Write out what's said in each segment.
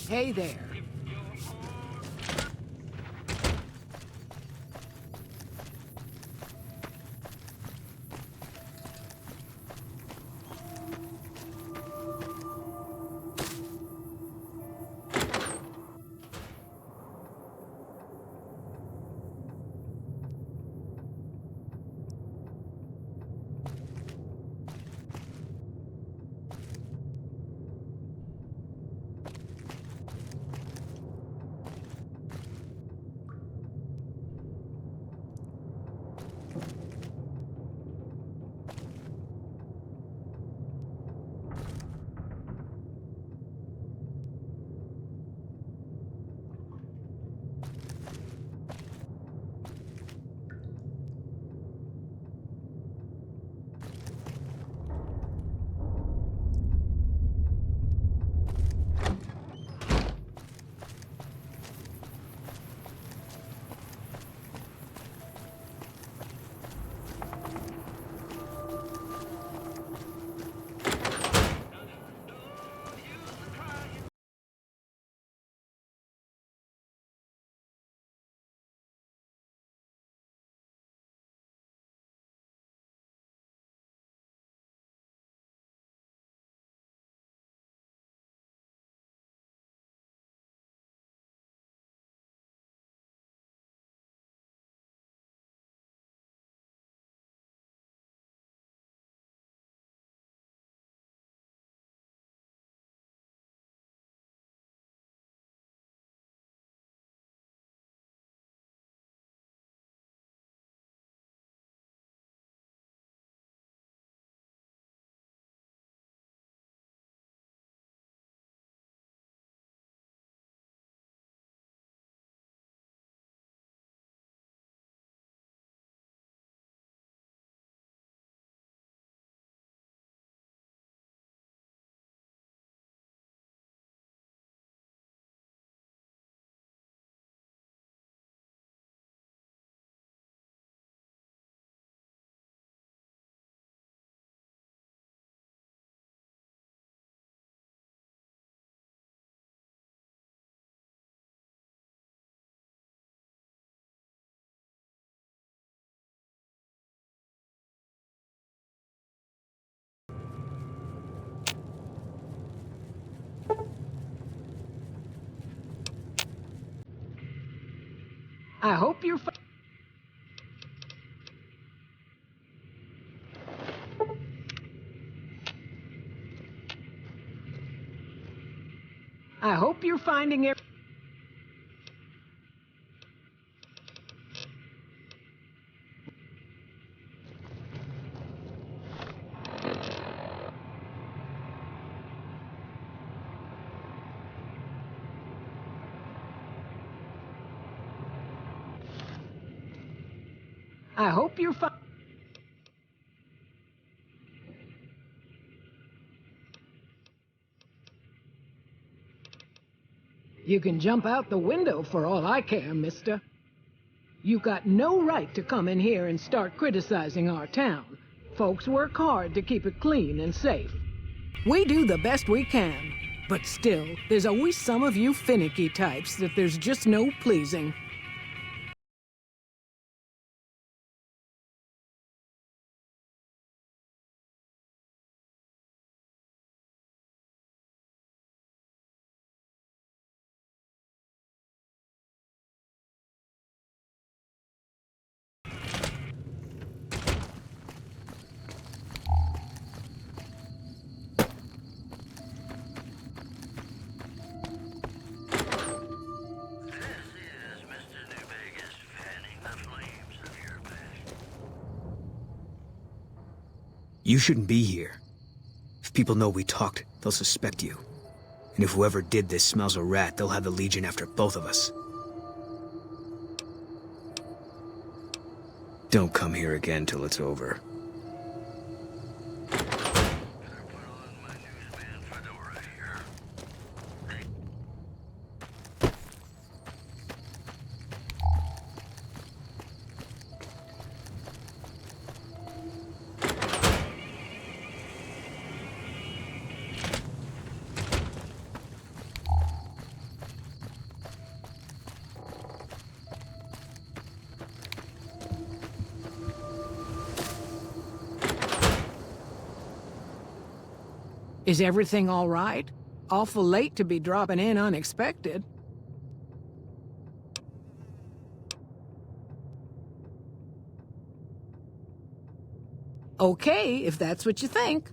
Hey there. I hope you're I hope you're finding it. I hope you're fine. You can jump out the window for all I care, mister. You've got no right to come in here and start criticizing our town. Folks work hard to keep it clean and safe. We do the best we can, but still, there's always some of you finicky types that there's just no pleasing. You shouldn't be here. If people know we talked, they'll suspect you. And if whoever did this smells a rat, they'll have the Legion after both of us. Don't come here again till it's over. Is everything all right? Awful late to be dropping in unexpected. Okay, if that's what you think.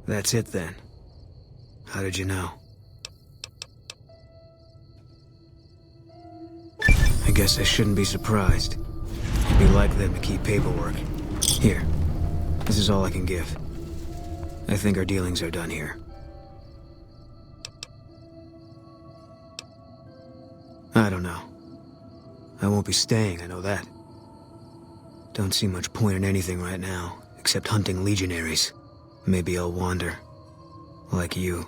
That's it then. How did you know? I guess I shouldn't be surprised. It'd be like them to keep paperwork. Here. This is all I can give. I think our dealings are done here. I don't know. I won't be staying, I know that. Don't see much point in anything right now, except hunting legionaries. Maybe I'll wander. Like you.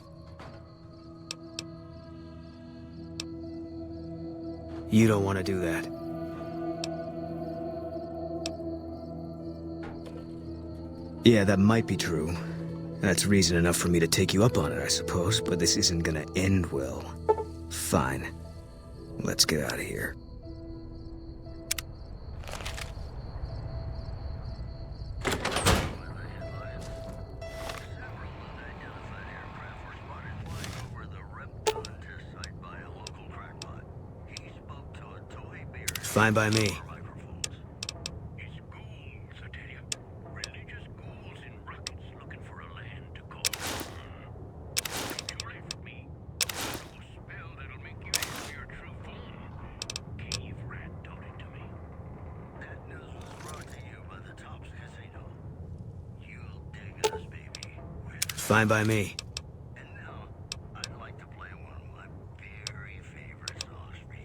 You don't want to do that. Yeah, that might be true. That's reason enough for me to take you up on it, I suppose, but this isn't gonna end well. Fine. Let's get out of here. Fine by me. It's ghouls, I tell you. Religious ghouls in rockets looking for a land to call home. Don't you laugh at me. No spell that'll make you show your true form. Cave rat taught it to me. That news was brought to you by the Tops Casino. You'll dig us, baby. Fine by me. And now, I'd like to play one of my very favorite songs for you.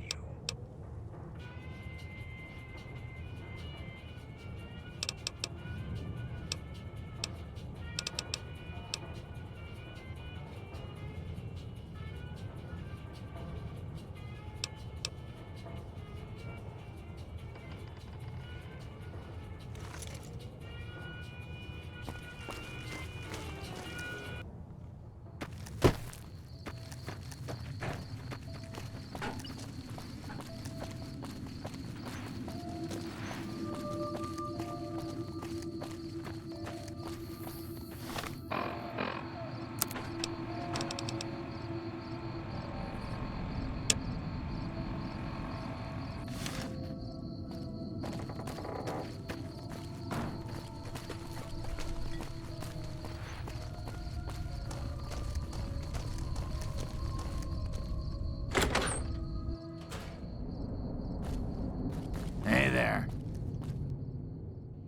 Hey there.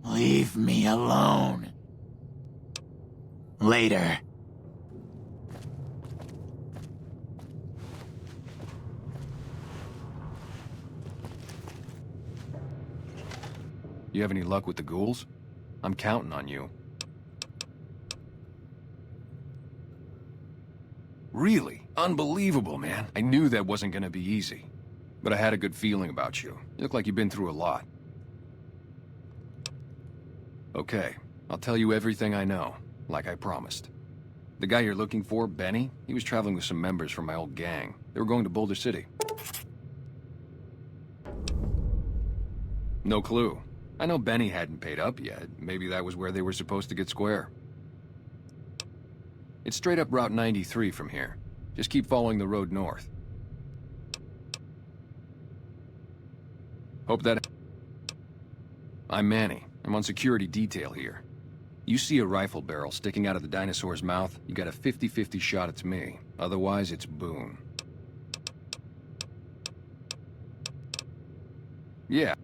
Leave me alone. Later. You have any luck with the ghouls? I'm counting on you. Really? Unbelievable, man. I knew that wasn't gonna be easy. But I had a good feeling about you. You look like you've been through a lot. Okay, I'll tell you everything I know, like I promised. The guy you're looking for, Benny, he was traveling with some members from my old gang. They were going to Boulder City. No clue. I know Benny hadn't paid up yet. Maybe that was where they were supposed to get square. It's straight up Route 93 from here. Just keep following the road north. Hope that... I'm Manny. I'm on security detail here. You see a rifle barrel sticking out of the dinosaur's mouth, you got a 50-50 shot it's me. Otherwise, it's Boone. Yeah.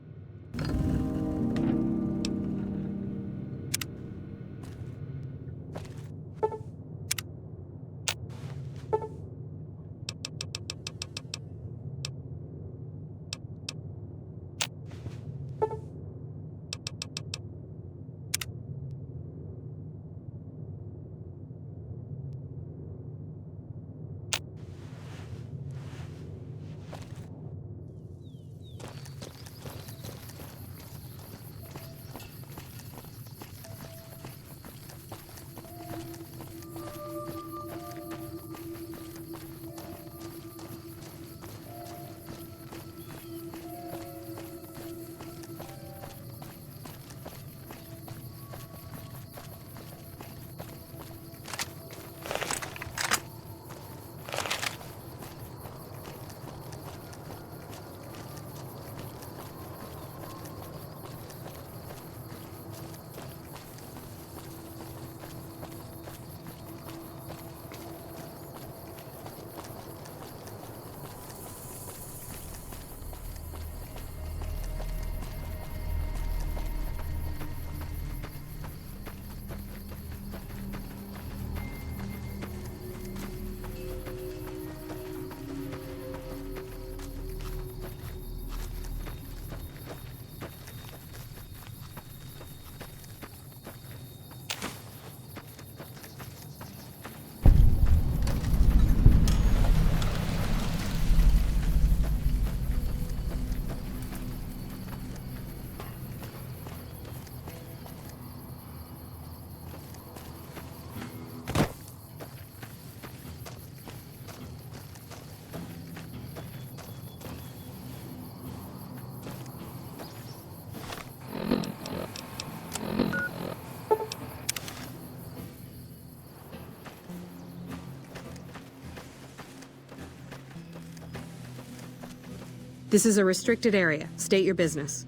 This is a restricted area. State your business.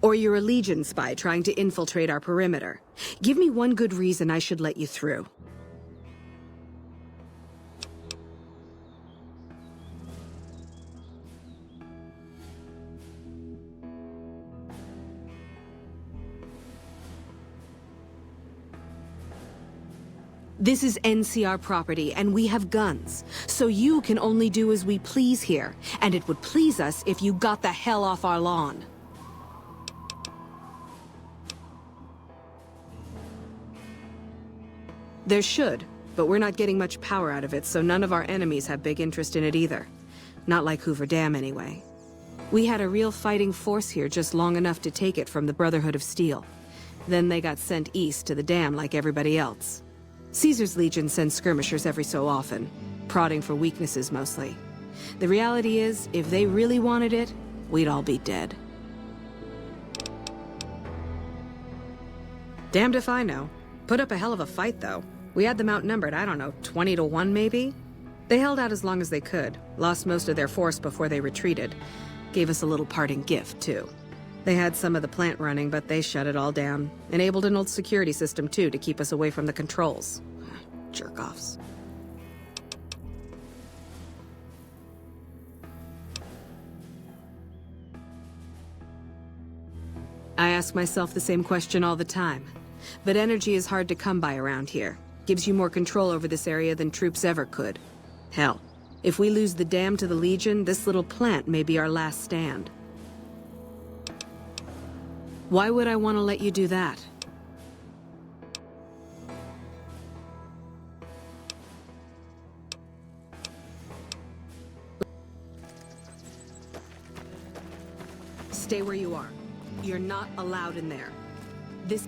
Or you're a Legion spy trying to infiltrate our perimeter. Give me one good reason I should let you through. This is NCR property, and we have guns. So you can only do as we please here. And it would please us if you got the hell off our lawn. There should, but we're not getting much power out of it, so none of our enemies have big interest in it either. Not like Hoover Dam, anyway. We had a real fighting force here just long enough to take it from the Brotherhood of Steel. Then they got sent east to the dam like everybody else. Caesar's Legion sends skirmishers every so often, prodding for weaknesses mostly. The reality is, if they really wanted it, we'd all be dead. Damned if I know. Put up a hell of a fight, though. We had them outnumbered, I don't know, 20 to 1 maybe? They held out as long as they could, lost most of their force before they retreated. Gave us a little parting gift, too. They had some of the plant running, but they shut it all down. Enabled an old security system, too, to keep us away from the controls. Jerk-offs. I ask myself the same question all the time. But energy is hard to come by around here. Gives you more control over this area than troops ever could. Hell, if we lose the dam to the Legion, this little plant may be our last stand. Why would I want to let you do that? Stay where you are. You're not allowed in there. This...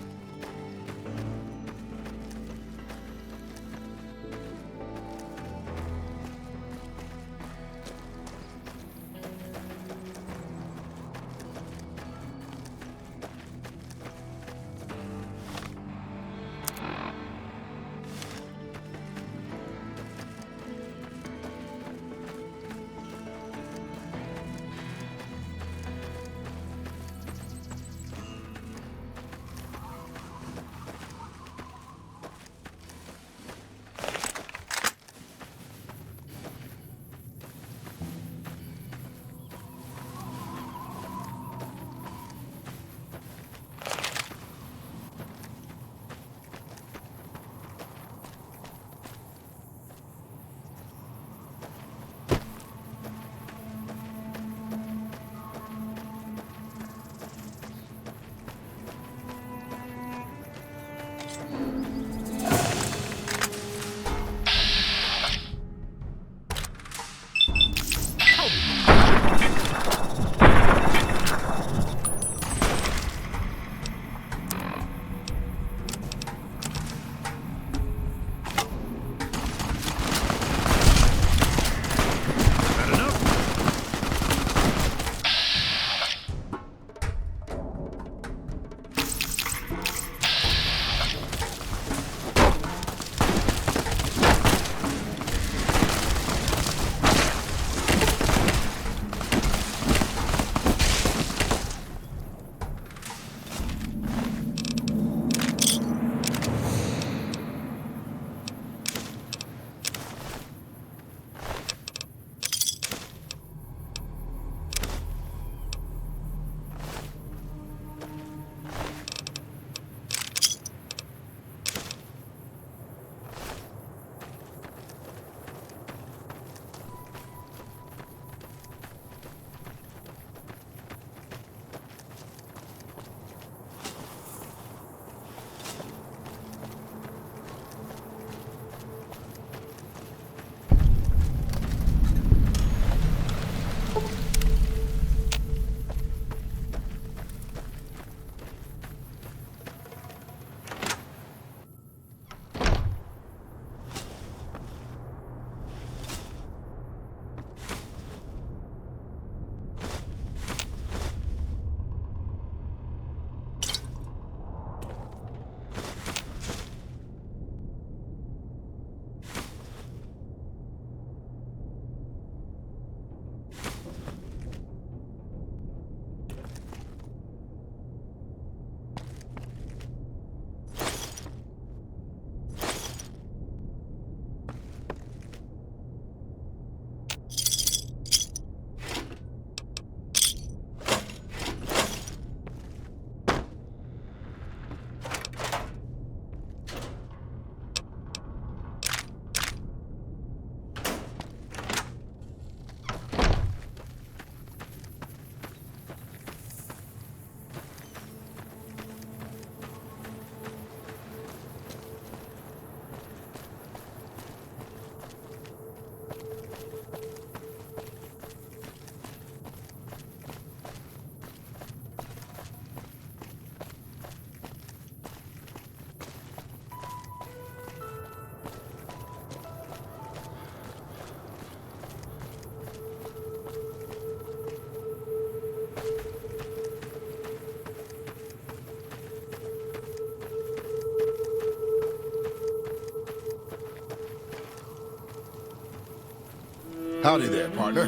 Howdy there, partner.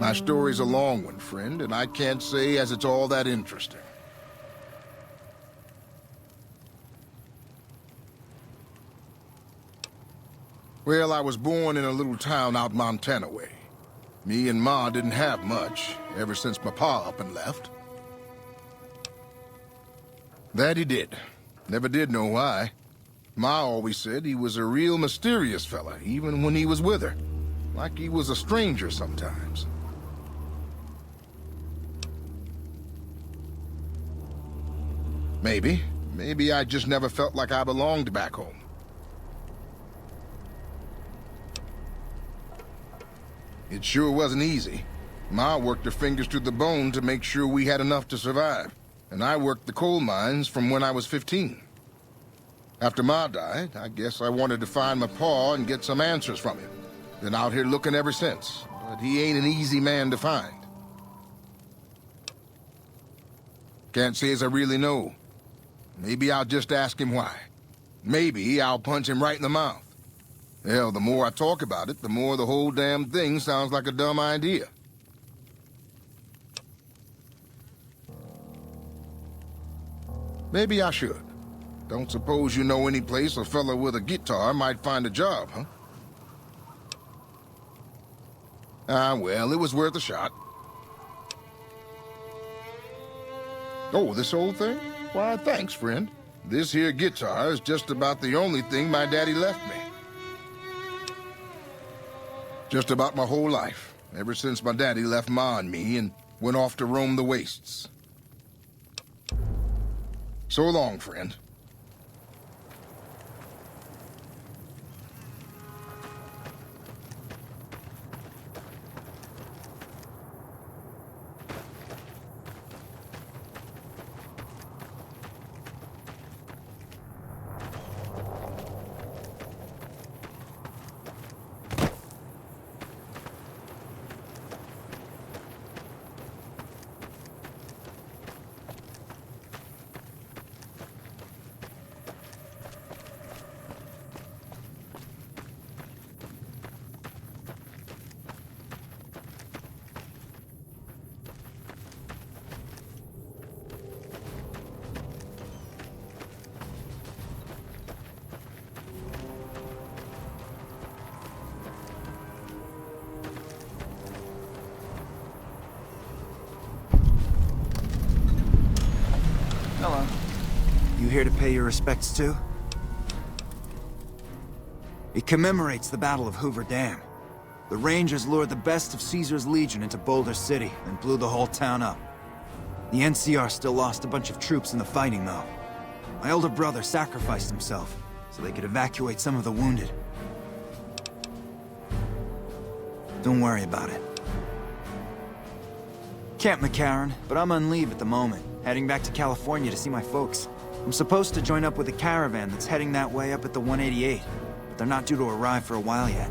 My story's a long one, friend, and I can't say as it's all that interesting. Well, I was born in a little town out Montana way. Me and Ma didn't have much, ever since my pa up and left. That he did. Never did know why. Ma always said he was a real mysterious fella, even when he was with her. Like he was a stranger sometimes. Maybe. Maybe I just never felt like I belonged back home. It sure wasn't easy. Ma worked her fingers to the bone to make sure we had enough to survive, and I worked the coal mines from when I was 15. After Ma died, I guess I wanted to find my pa and get some answers from him. Been out here looking ever since, but he ain't an easy man to find. Can't say as I really know. Maybe I'll just ask him why. Maybe I'll punch him right in the mouth. Hell, the more I talk about it, the more the whole damn thing sounds like a dumb idea. Maybe I should. Don't suppose you know any place a fella with a guitar might find a job, huh? Ah, well, it was worth a shot. Oh, this old thing? Why, thanks, friend. This here guitar is just about the only thing my daddy left me. Just about my whole life, ever since my daddy left Ma and me and went off to roam the wastes. So long, friend. Hello. You here to pay your respects too? It commemorates the Battle of Hoover Dam. The Rangers lured the best of Caesar's Legion into Boulder City and blew the whole town up. The NCR still lost a bunch of troops in the fighting, though. My older brother sacrificed himself so they could evacuate some of the wounded. Don't worry about it. Camp McCarran, but I'm on leave at the moment, heading back to California to see my folks. I'm supposed to join up with a caravan that's heading that way up at the 188, but they're not due to arrive for a while yet.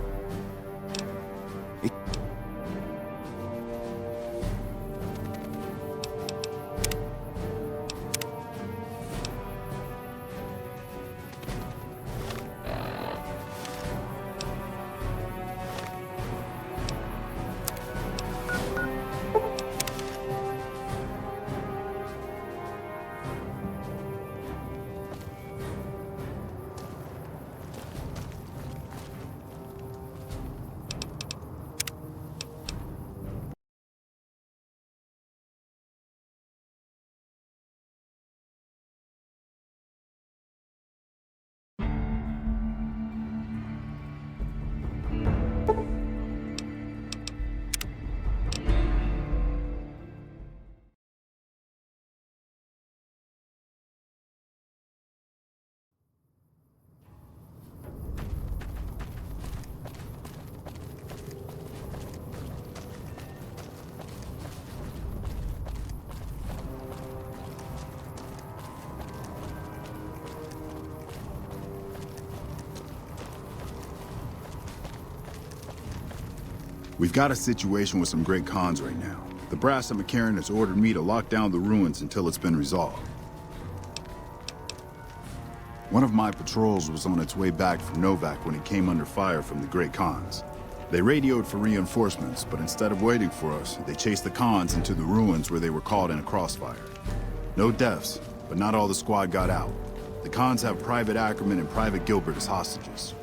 We've got a situation with some great cons right now. The brass at McCarran has ordered me to lock down the ruins until it's been resolved. One of my patrols was on its way back from Novak when it came under fire from the Great Khans. They radioed for reinforcements, but instead of waiting for us, they chased the Khans into the ruins where they were caught in a crossfire. No deaths, but not all the squad got out. The Khans have Private Ackerman and Private Gilbert as hostages.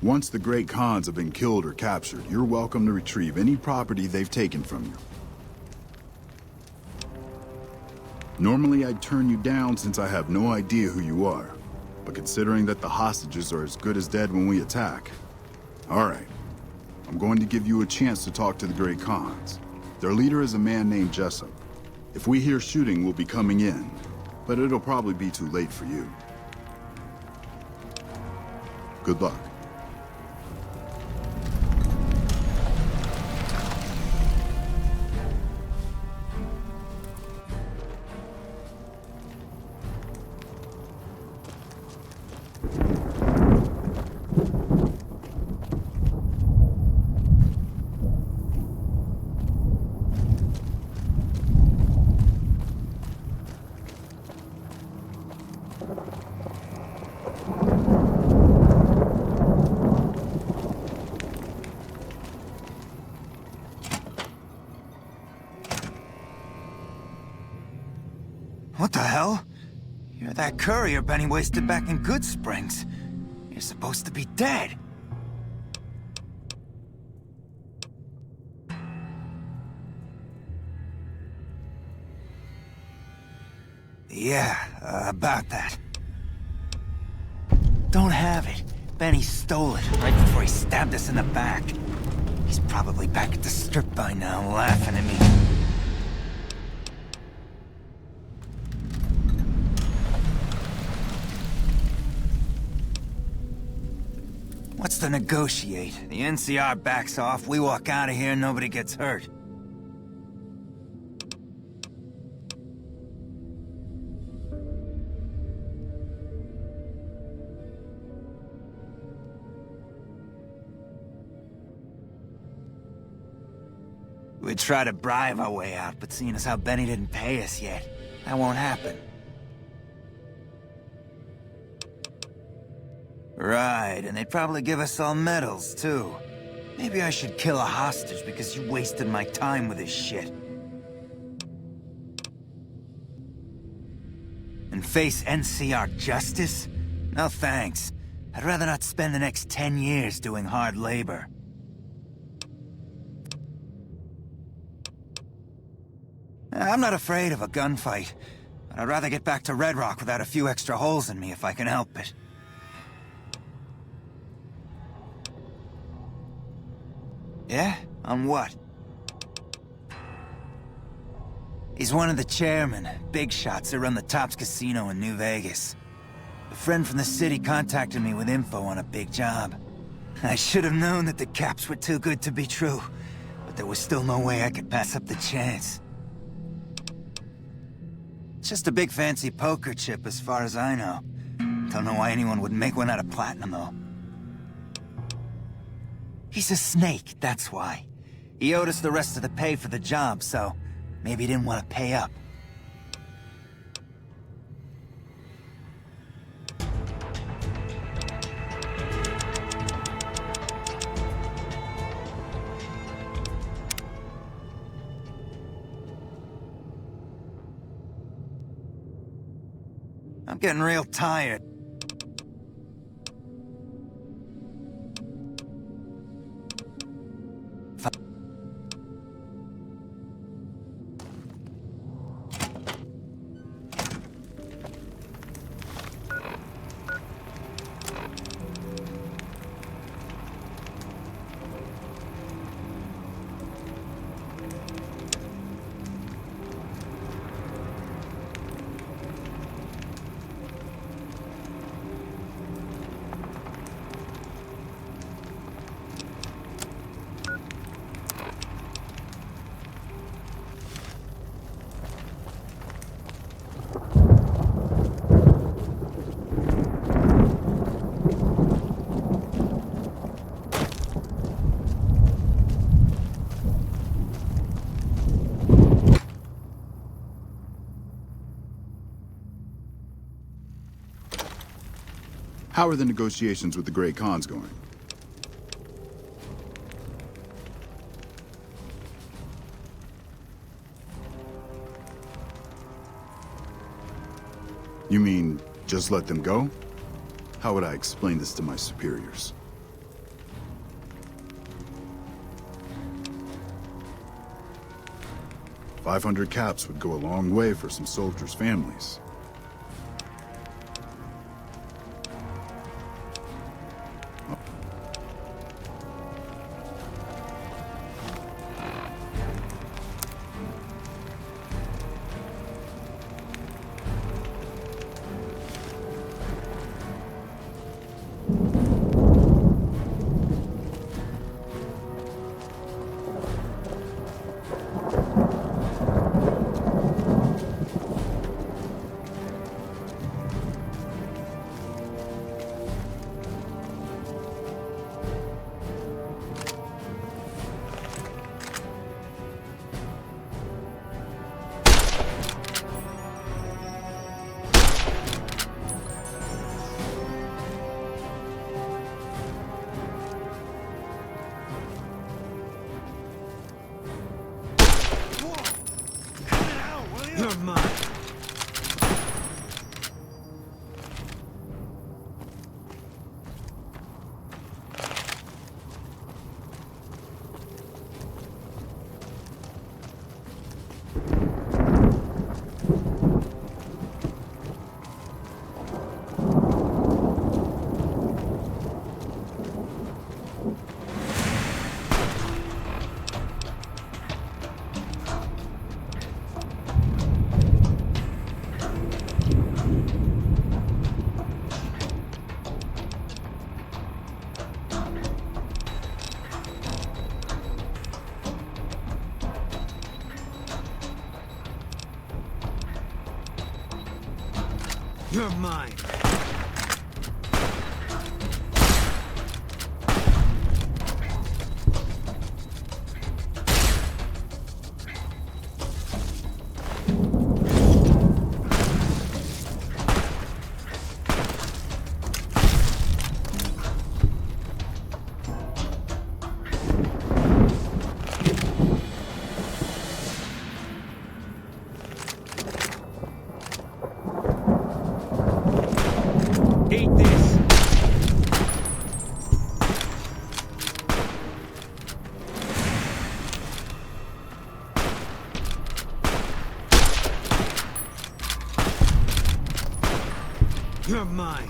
Once the Great Khans have been killed or captured, you're welcome to retrieve any property they've taken from you. Normally I'd turn you down since I have no idea who you are. But considering that the hostages are as good as dead when we attack... Alright. I'm going to give you a chance to talk to the Great Khans. Their leader is a man named Jessup. If we hear shooting, we'll be coming in. But it'll probably be too late for you. Good luck. What the hell? You're that courier Benny wasted back in Good Springs. You're supposed to be dead. Yeah, about that. Don't have it. Benny stole it right before he stabbed us in the back. He's probably back at the strip by now, laughing at me. What's to negotiate? The NCR backs off, we walk out of here, nobody gets hurt. We'd try to bribe our way out, but seeing as how Benny didn't pay us yet, that won't happen. Right, and they'd probably give us all medals, too. Maybe I should kill a hostage because you wasted my time with this shit. And face NCR justice? No thanks. I'd rather not spend the next 10 years doing hard labor. I'm not afraid of a gunfight, but I'd rather get back to Red Rock without a few extra holes in me if I can help it. Yeah? On what? He's one of the chairmen, big shots that run the Tops Casino in New Vegas. A friend from the city contacted me with info on a big job. I should have known that the caps were too good to be true, but there was still no way I could pass up the chance. It's just a big fancy poker chip as far as I know. Don't know why anyone would make one out of platinum, though. He's a snake, that's why. He owed us the rest of the pay for the job, so maybe he didn't want to pay up. I'm getting real tired. How are the negotiations with the Great Khans going? You mean, just let them go? How would I explain this to my superiors? 500 caps would go a long way for some soldiers' families. You're mine. You're mine. Eat this! You're mine.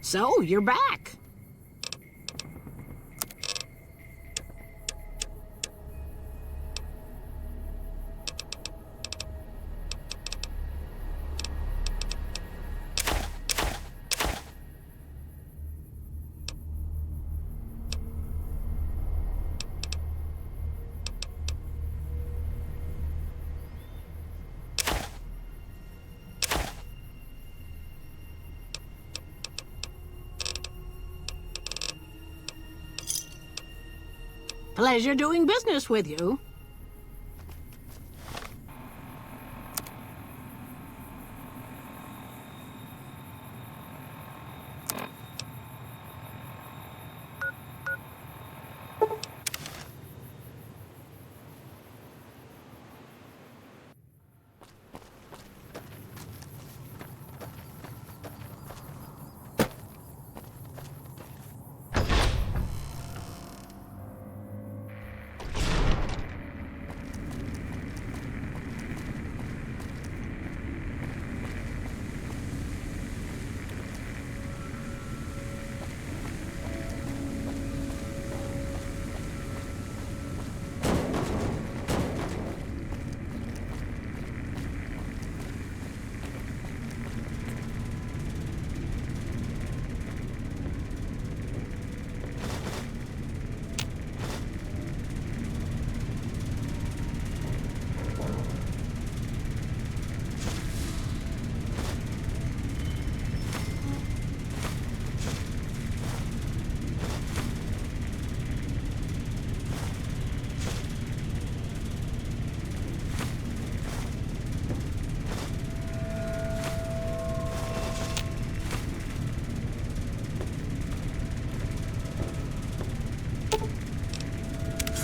So, you're back. Pleasure doing business with you.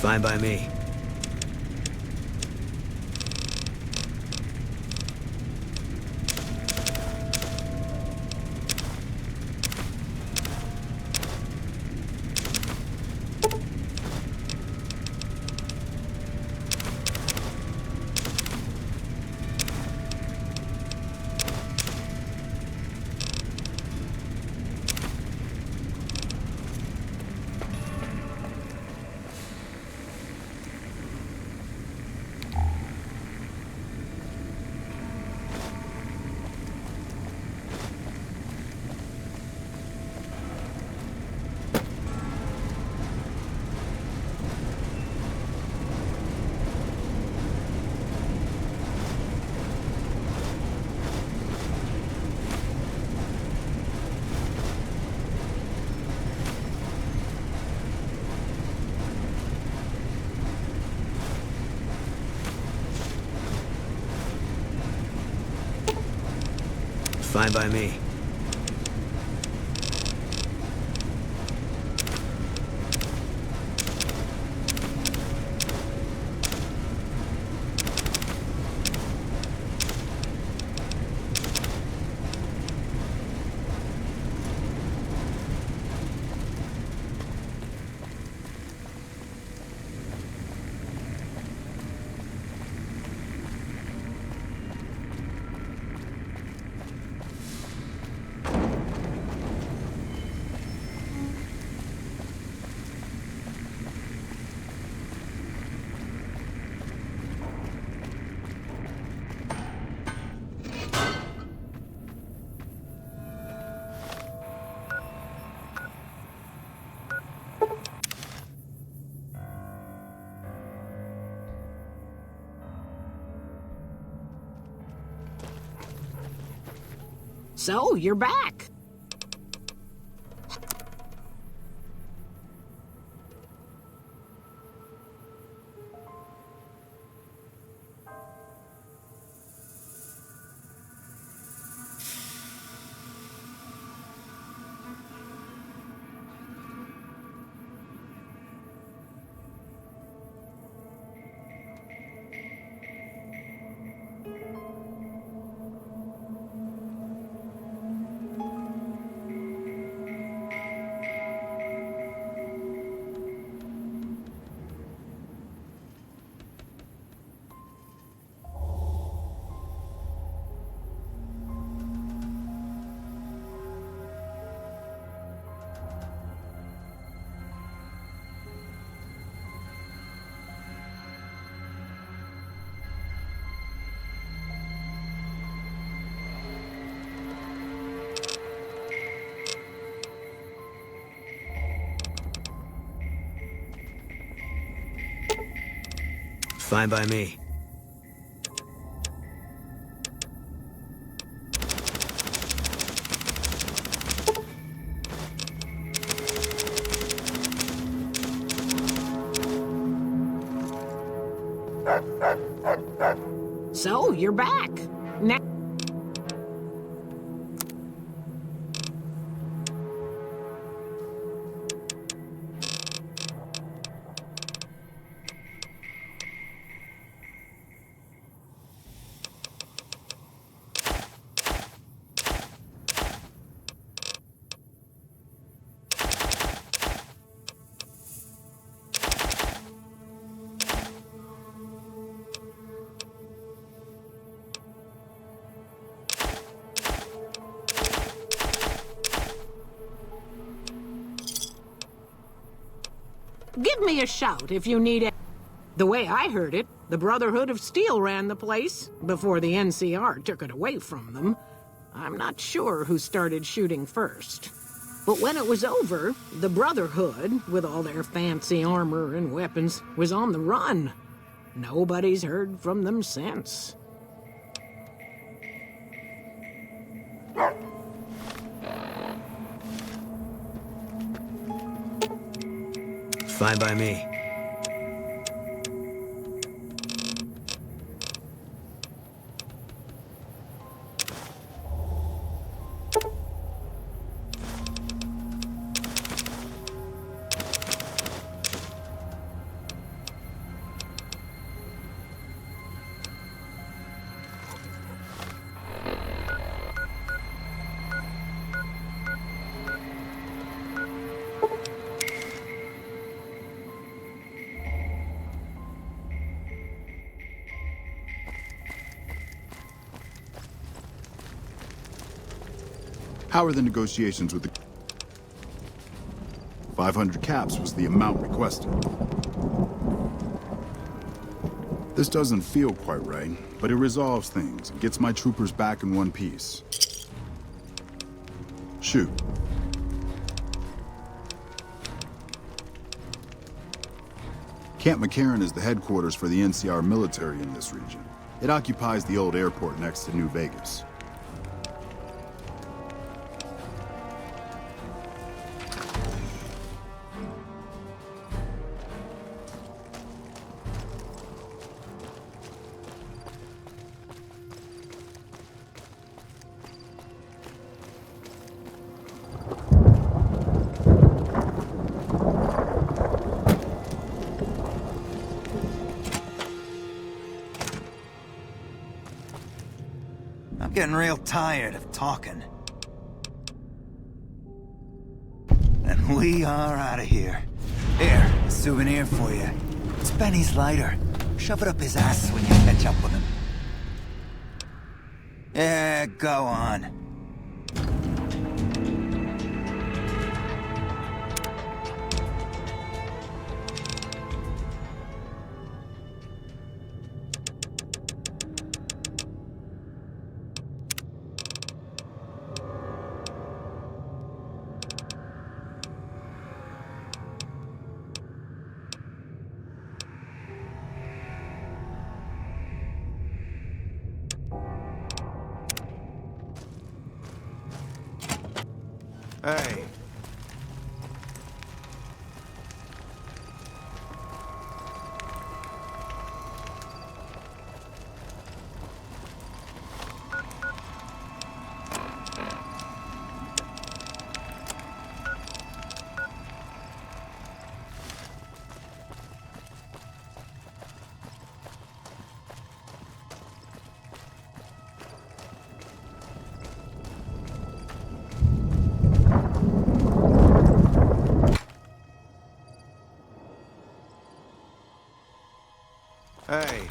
Fine by me. Fine by me. So, you're back. Fine by me. So, you're back. Now give me a shout if you need it. The way I heard it, the Brotherhood of Steel ran the place before the NCR took it away from them. I'm not sure who started shooting first. But when it was over, the Brotherhood, with all their fancy armor and weapons, was on the run. Nobody's heard from them since. Fine by me. How are the negotiations with the... 500 caps was the amount requested. This doesn't feel quite right, but it resolves things and gets my troopers back in one piece. Shoot. Camp McCarran is the headquarters for the NCR military in this region. It occupies the old airport next to New Vegas. I'm getting real tired of talking. And we are out of here. Here, a souvenir for you. It's Benny's lighter. Shove it up his ass when you catch up with him. Yeah, go on. Hey. Hey.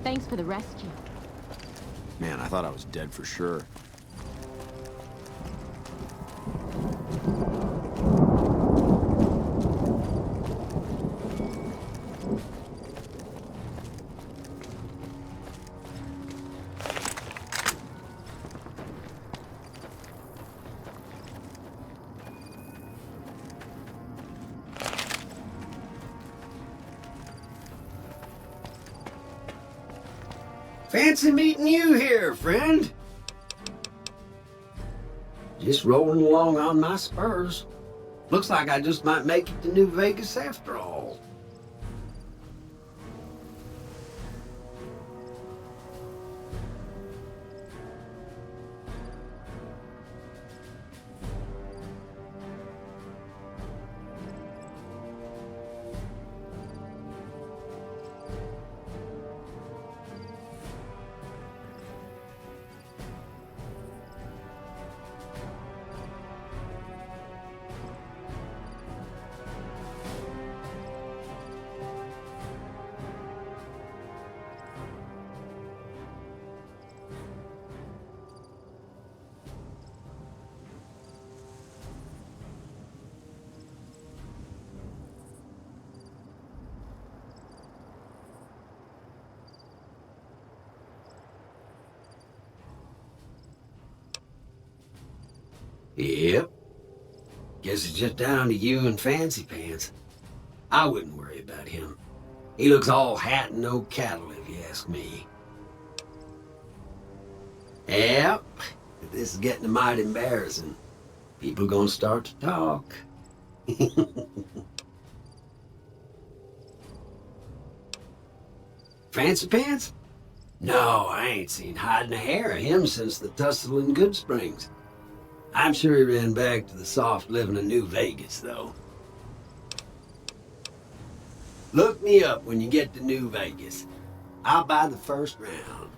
Thanks for the rescue. Man, I thought I was dead for sure. Fancy meeting you here, friend. Just rolling along on my spurs. Looks like I just might make it to New Vegas after all. Yep. Guess it's just down to you and Fancy Pants. I wouldn't worry about him. He looks all hat and no cattle, if you ask me. Yep. This is getting mighty embarrassing. People gonna start to talk. Fancy Pants? No, I ain't seen hide and hair of him since the tussle in Good Springs. I'm sure he ran back to the soft living of New Vegas, though. Look me up when you get to New Vegas. I'll buy the first round.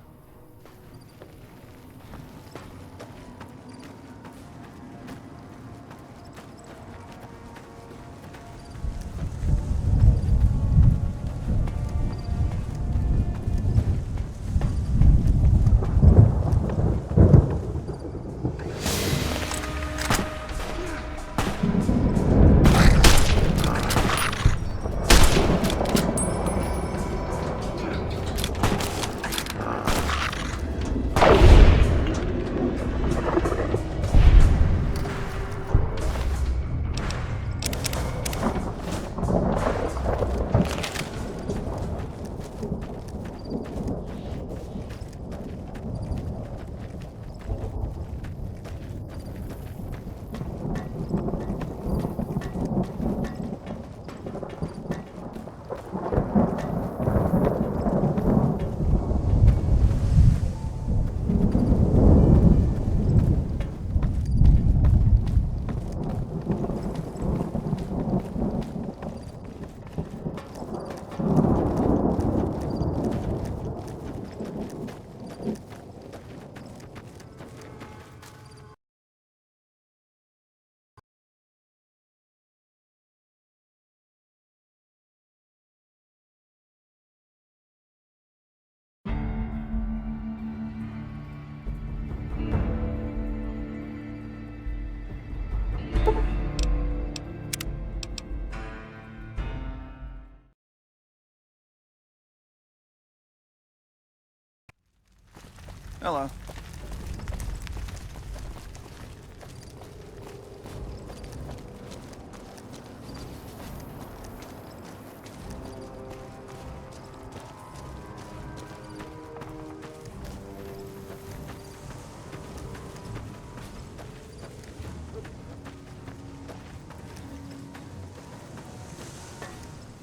Hello.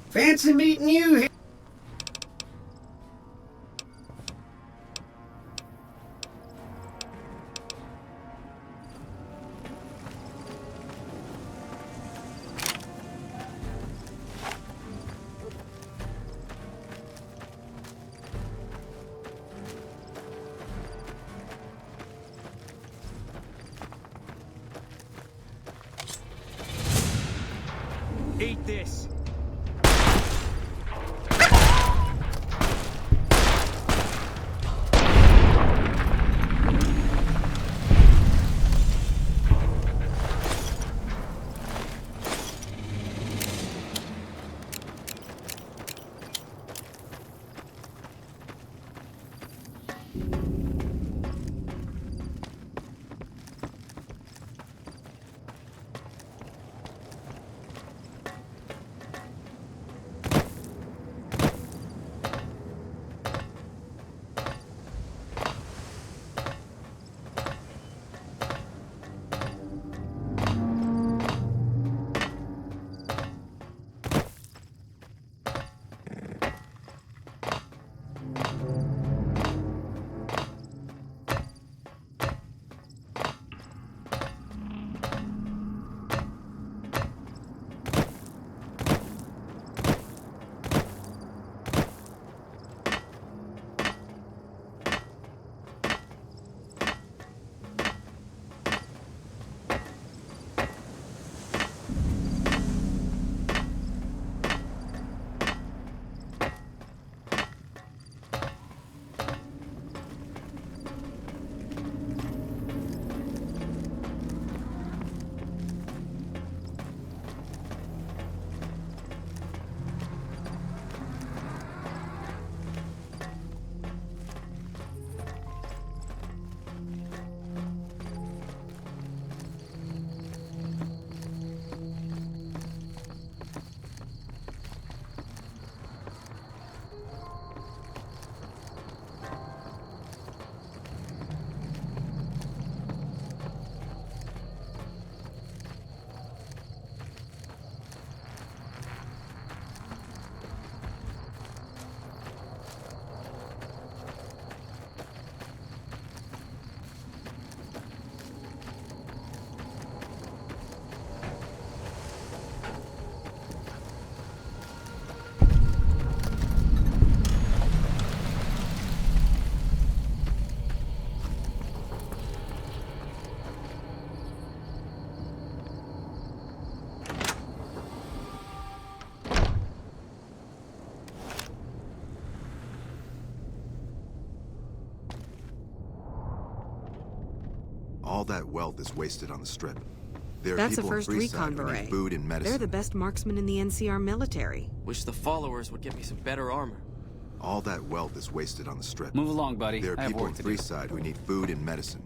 Fancy meeting you here. Eat this. All that wealth is wasted on the Strip. There are That's a people first in recon Freeside who beret. need food and medicine. They're the best marksmen in the NCR military. Wish the followers would get me some better armor. All that wealth is wasted on the Strip. Move along, buddy. There are I have people work in to do. Freeside who need food and medicine.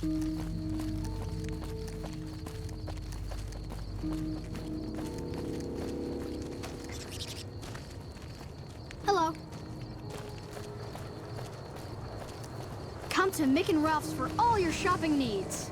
Hello. Come to Mick and Ralph's for all your shopping needs.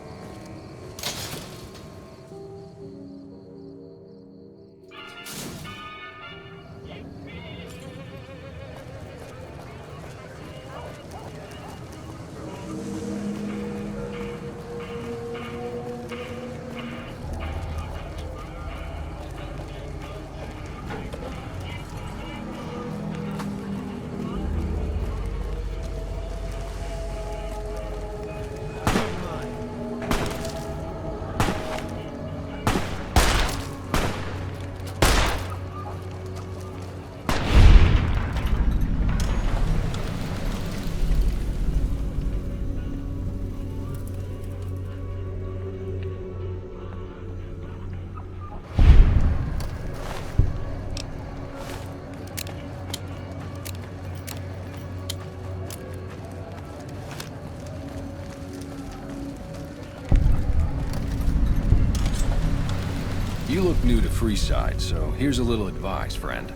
You look new to Freeside, so here's a little advice, friend.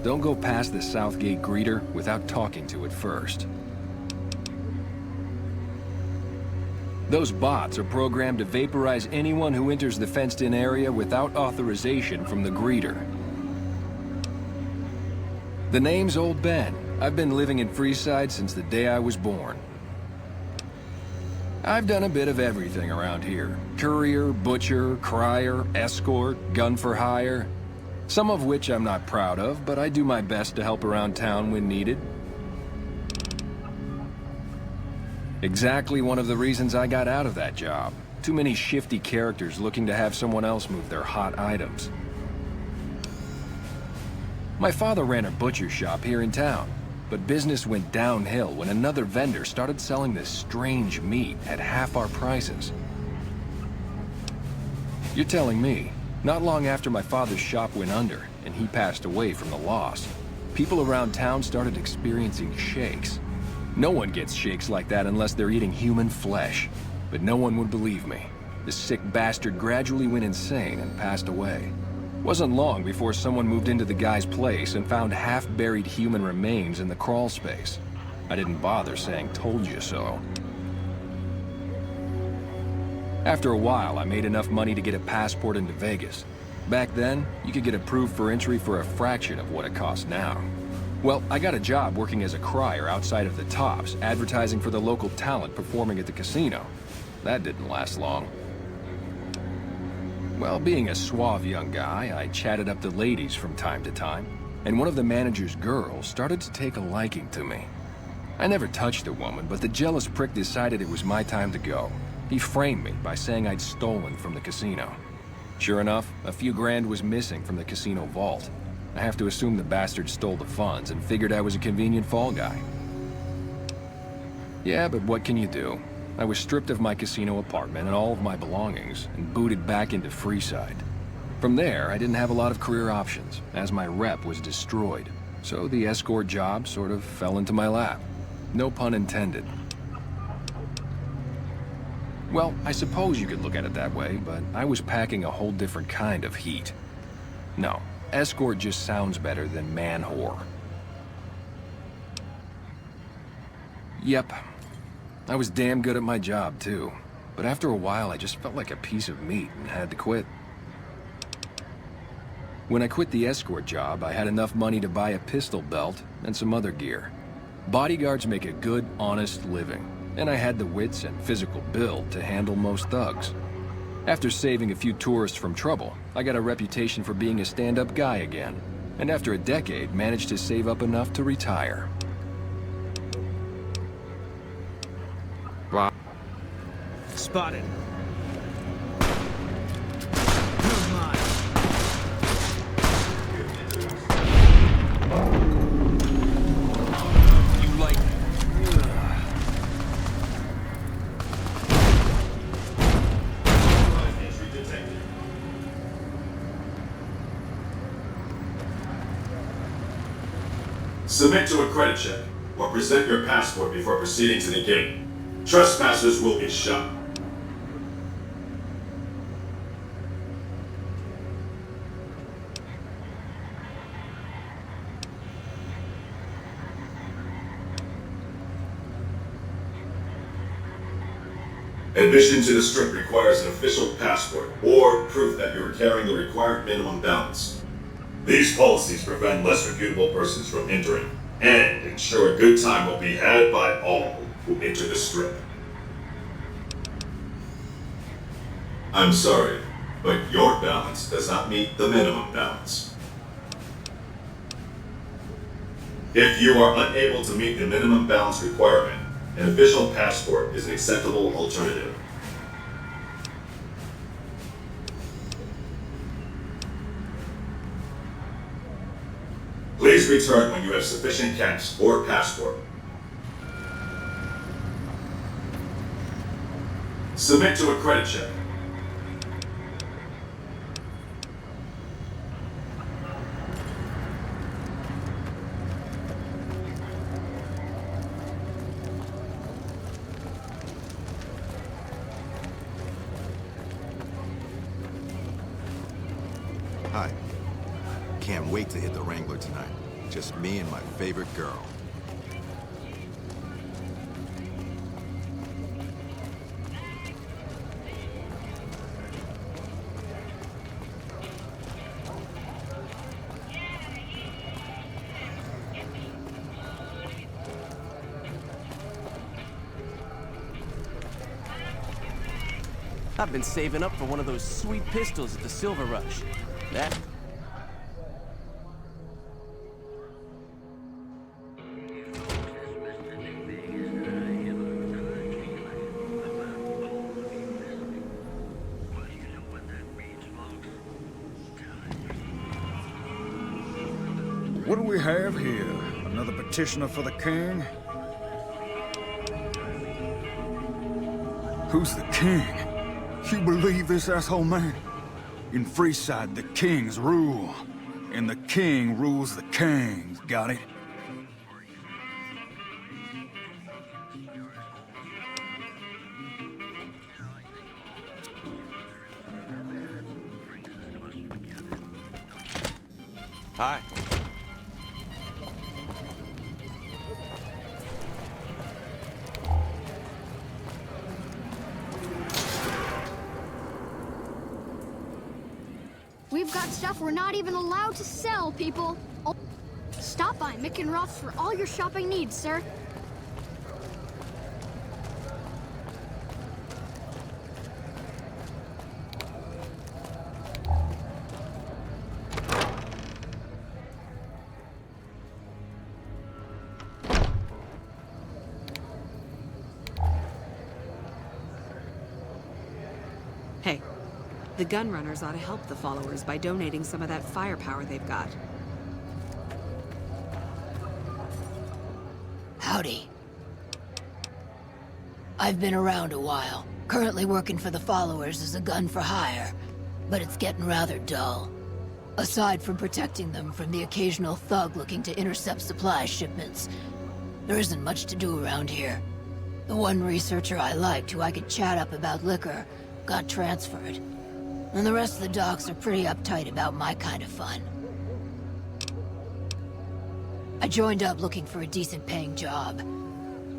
Don't go past the Southgate greeter without talking to it first. Those bots are programmed to vaporize anyone who enters the fenced-in area without authorization from the greeter. The name's Old Ben. I've been living in Freeside since the day I was born. I've done a bit of everything around here. Courier, butcher, crier, escort, gun for hire. Some of which I'm not proud of, but I do my best to help around town when needed. Exactly one of the reasons I got out of that job. Too many shifty characters looking to have someone else move their hot items. My father ran a butcher shop here in town. But business went downhill when another vendor started selling this strange meat at half our prices. You're telling me, not long after my father's shop went under and he passed away from the loss, people around town started experiencing shakes. No one gets shakes like that unless they're eating human flesh. But no one would believe me. The sick bastard gradually went insane and passed away. Wasn't long before someone moved into the guy's place and found half-buried human remains in the crawl space. I didn't bother saying "told you so." After a while, I made enough money to get a passport into Vegas. Back then, you could get approved for entry for a fraction of what it costs now. Well, I got a job working as a crier outside of the Tops, advertising for the local talent performing at the casino. That didn't last long. Well, being a suave young guy, I chatted up the ladies from time to time, and one of the manager's girls started to take a liking to me. I never touched a woman, but the jealous prick decided it was my time to go. He framed me by saying I'd stolen from the casino. Sure enough, a few grand was missing from the casino vault. I have to assume the bastard stole the funds and figured I was a convenient fall guy. Yeah, but what can you do? I was stripped of my casino apartment and all of my belongings and booted back into Freeside. From there, I didn't have a lot of career options, as my rep was destroyed. So the escort job sort of fell into my lap. No pun intended. Well, I suppose you could look at it that way, but I was packing a whole different kind of heat. No, escort just sounds better than man-whore. Yep. I was damn good at my job, too. But after a while, I just felt like a piece of meat and had to quit. When I quit the escort job, I had enough money to buy a pistol belt and some other gear. Bodyguards make a good, honest living, and I had the wits and physical build to handle most thugs. After saving a few tourists from trouble, I got a reputation for being a stand-up guy again, and after a decade, managed to save up enough to retire. Wow. Spotted. You like... Submit to a credit check, or present your passport before proceeding to the gate. Trespassers will be shot. Admission to the Strip requires an official passport or proof that you are carrying the required minimum balance. These policies prevent less reputable persons from entering and ensure a good time will be had by all who enter the Strip. I'm sorry, but your balance does not meet the minimum balance. If you are unable to meet the minimum balance requirement, an official passport is an acceptable alternative. Please return when you have sufficient cash or passport. Submit to a credit check. Hi. Can't wait to hit the Wrangler tonight. Just me and my favorite girl. I've been saving up for one of those sweet pistols at the Silver Rush. That... What do we have here? Another petitioner for the king? Who's the king? You believe this, asshole man? In Freeside, the kings rule. And the king rules the kings, got it? Hi. We've got stuff we're not even allowed to sell, people. Oh, stop by Mick and Ralph's for all your shopping needs, sir. Hey, the gun runners ought to help the followers by donating some of that firepower they've got. Howdy. I've been around a while, currently working for the followers as a gun for hire, but it's getting rather dull. Aside from protecting them from the occasional thug looking to intercept supply shipments, there isn't much to do around here. The one researcher I liked who I could chat up about liquor got transferred, and the rest of the docs are pretty uptight about my kind of fun. I joined up looking for a decent paying job.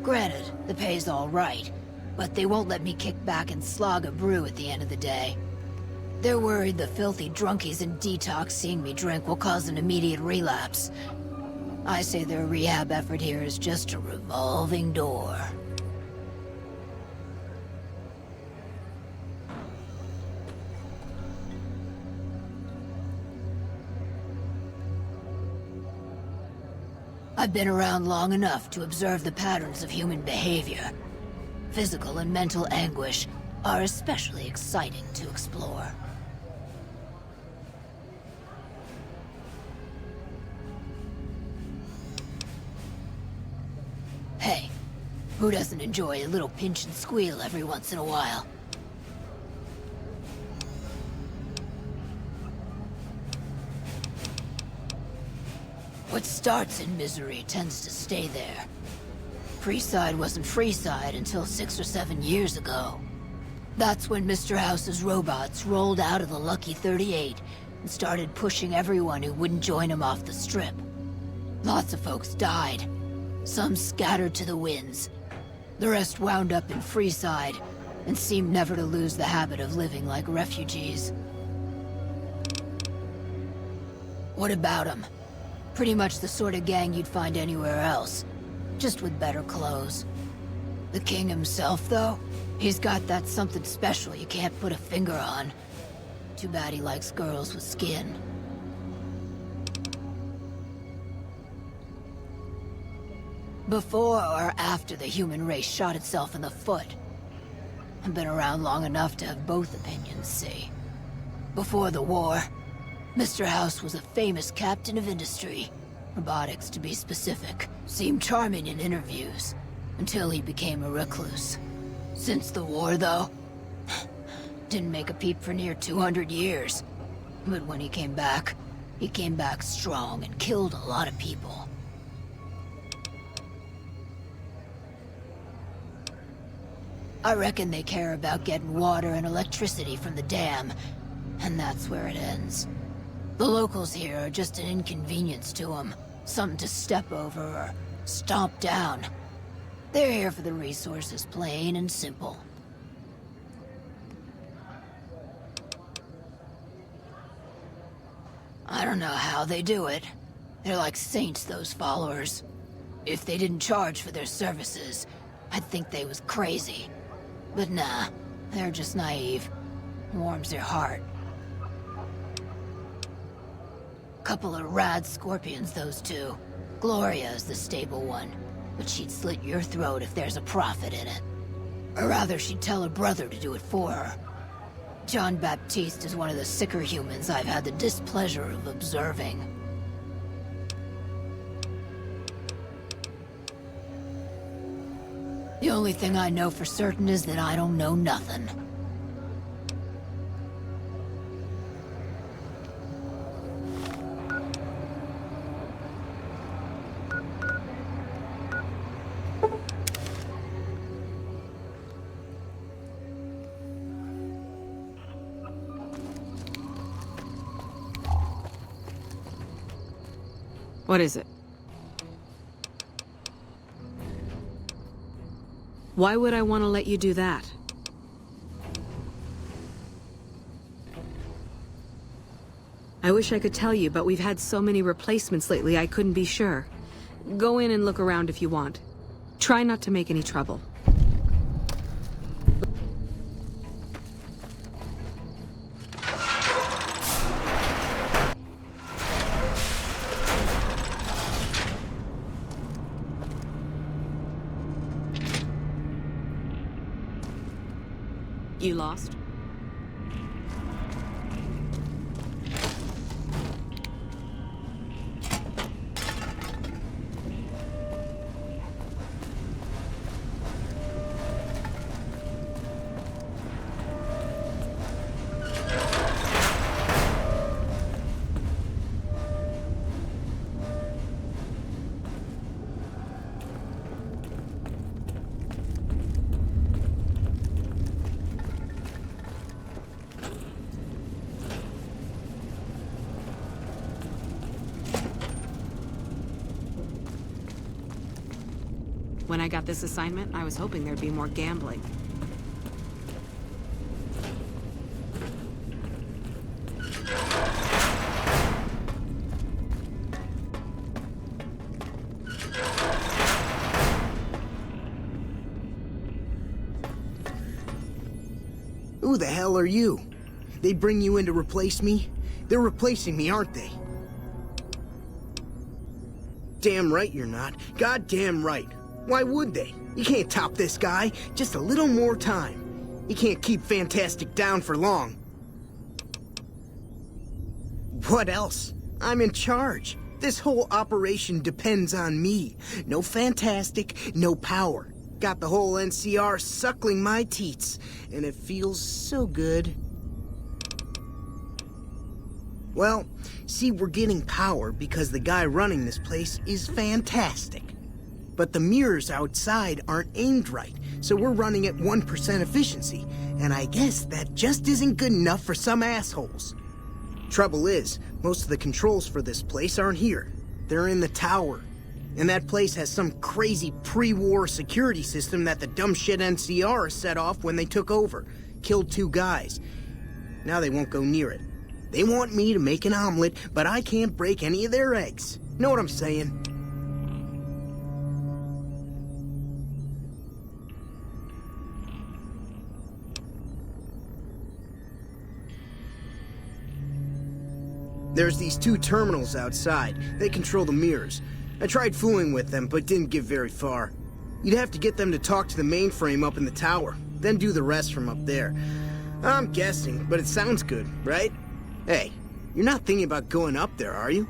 Granted, the pay's all right, but they won't let me kick back and slog a brew at the end of the day. They're worried the filthy drunkies in detox seeing me drink will cause an immediate relapse. I say their rehab effort here is just a revolving door. I've been around long enough to observe the patterns of human behavior. Physical and mental anguish are especially exciting to explore. Hey, who doesn't enjoy a little pinch and squeal every once in a while? What starts in misery tends to stay there. Freeside wasn't Freeside until 6 or 7 years ago. That's when Mr. House's robots rolled out of the Lucky 38 and started pushing everyone who wouldn't join him off the strip. Lots of folks died. Some scattered to the winds. The rest wound up in Freeside, and seem never to lose the habit of living like refugees. What about them? Pretty much the sort of gang you'd find anywhere else, just with better clothes. The king himself, though, he's got that something special you can't put a finger on. Too bad he likes girls with skin. Before or after the human race shot itself in the foot? I've been around long enough to have both opinions, see. Before the war, Mr. House was a famous captain of industry. Robotics, to be specific. Seemed charming in interviews, until he became a recluse. Since the war, though, didn't make a peep for near 200 years. But when he came back strong and killed a lot of people. I reckon they care about getting water and electricity from the dam, and that's where it ends. The locals here are just an inconvenience to them, something to step over or stomp down. They're here for the resources, plain and simple. I don't know how they do it. They're like saints, those followers. If they didn't charge for their services, I'd think they was crazy. But nah, they're just naive. Warms their heart. Couple of rad scorpions, those two. Gloria is the stable one, but she'd slit your throat if there's a profit in it. Or rather, she'd tell her brother to do it for her. John Baptiste is one of the sicker humans I've had the displeasure of observing. The only thing I know for certain is that I don't know nothing. What is it? Why would I want to let you do that? I wish I could tell you, but we've had so many replacements lately I couldn't be sure. Go in and look around if you want. Try not to make any trouble. You lost? When I got this assignment, I was hoping there'd be more gambling. Who the hell are you? They bring you in to replace me? They're replacing me, aren't they? Damn right you're not. Goddamn right. Why would they? You can't top this guy. Just a little more time. You can't keep Fantastic down for long. What else? I'm in charge. This whole operation depends on me. No Fantastic, no power. Got the whole NCR suckling my teats, and it feels so good. Well, see, we're getting power because the guy running this place is fantastic. But the mirrors outside aren't aimed right, so we're running at 1% efficiency, and I guess that just isn't good enough for some assholes. Trouble is, most of the controls for this place aren't here. They're in the tower. And that place has some crazy pre-war security system that the dumb shit NCR set off when they took over. Killed 2 guys. Now they won't go near it. They want me to make an omelet, but I can't break any of their eggs. Know what I'm saying? There's these 2 terminals outside. They control the mirrors. I tried fooling with them, but didn't get very far. You'd have to get them to talk to the mainframe up in the tower, then do the rest from up there. I'm guessing, but it sounds good, right? Hey, you're not thinking about going up there, are you?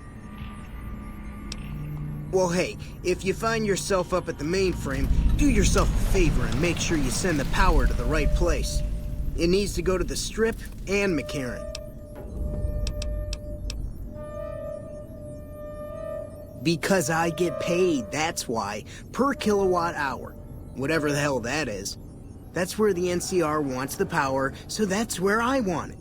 Well, hey, if you find yourself up at the mainframe, do yourself a favor and make sure you send the power to the right place. It needs to go to the Strip and McCarran. Because I get paid, that's why. Per kilowatt hour. Whatever the hell that is. That's where the NCR wants the power, so that's where I want it.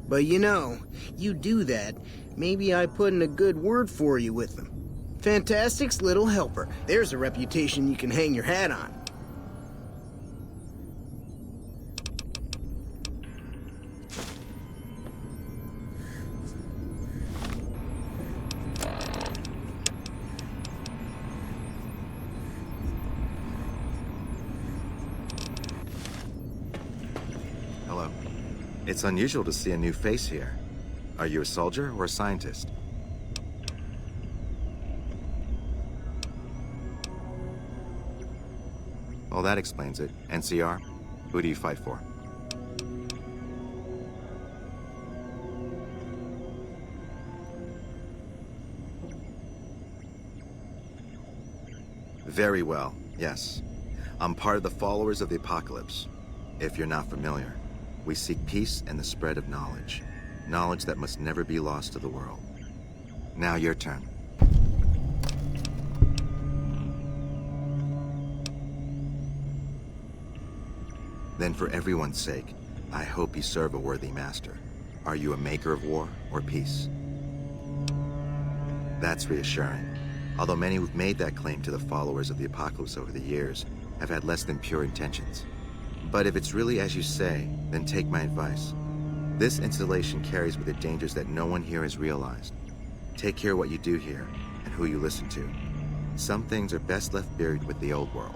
But you know, you do that, maybe I put in a good word for you with them. Fantastic's little helper. There's a reputation you can hang your hat on. It's unusual to see a new face here. Are you a soldier or a scientist? Well, that explains it. NCR, who do you fight for? Very well, yes. I'm part of the followers of the apocalypse. If you're not familiar. We seek peace and the spread of knowledge. Knowledge that must never be lost to the world. Now your turn. Then for everyone's sake, I hope you serve a worthy master. Are you a maker of war or peace? That's reassuring. Although many who've made that claim to the followers of the apocalypse over the years have had less than pure intentions. But if it's really as you say, then take my advice. This installation carries with it dangers that no one here has realized. Take care of what you do here and who you listen to. Some things are best left buried with the old world.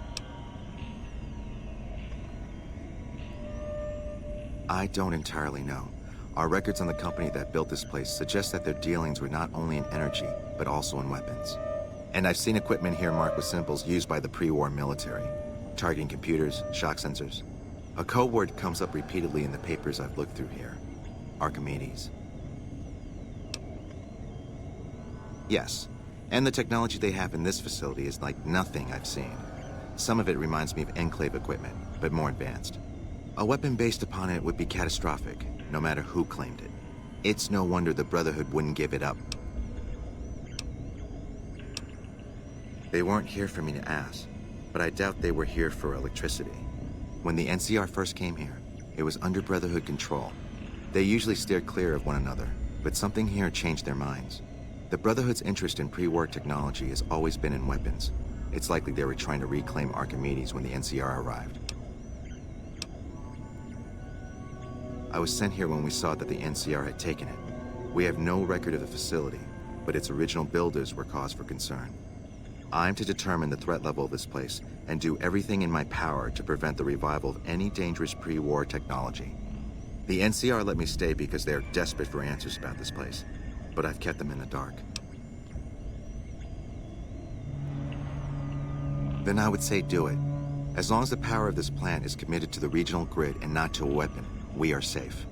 I don't entirely know. Our records on the company that built this place suggest that their dealings were not only in energy, but also in weapons. And I've seen equipment here marked with symbols used by the pre-war military. Targeting computers, shock sensors. A code word comes up repeatedly in the papers I've looked through here. Archimedes. Yes, and the technology they have in this facility is like nothing I've seen. Some of it reminds me of Enclave equipment, but more advanced. A weapon based upon it would be catastrophic, no matter who claimed it. It's no wonder the Brotherhood wouldn't give it up. They weren't here for me to ask, but I doubt they were here for electricity. When the NCR first came here, it was under Brotherhood control. They usually steered clear of one another, but something here changed their minds. The Brotherhood's interest in pre-war technology has always been in weapons. It's likely they were trying to reclaim Archimedes when the NCR arrived. I was sent here when we saw that the NCR had taken it. We have no record of the facility, but its original builders were cause for concern. I'm to determine the threat level of this place and do everything in my power to prevent the revival of any dangerous pre-war technology. The NCR let me stay because they are desperate for answers about this place, but I've kept them in the dark. Then I would say do it. As long as the power of this plant is committed to the regional grid and not to a weapon, we are safe.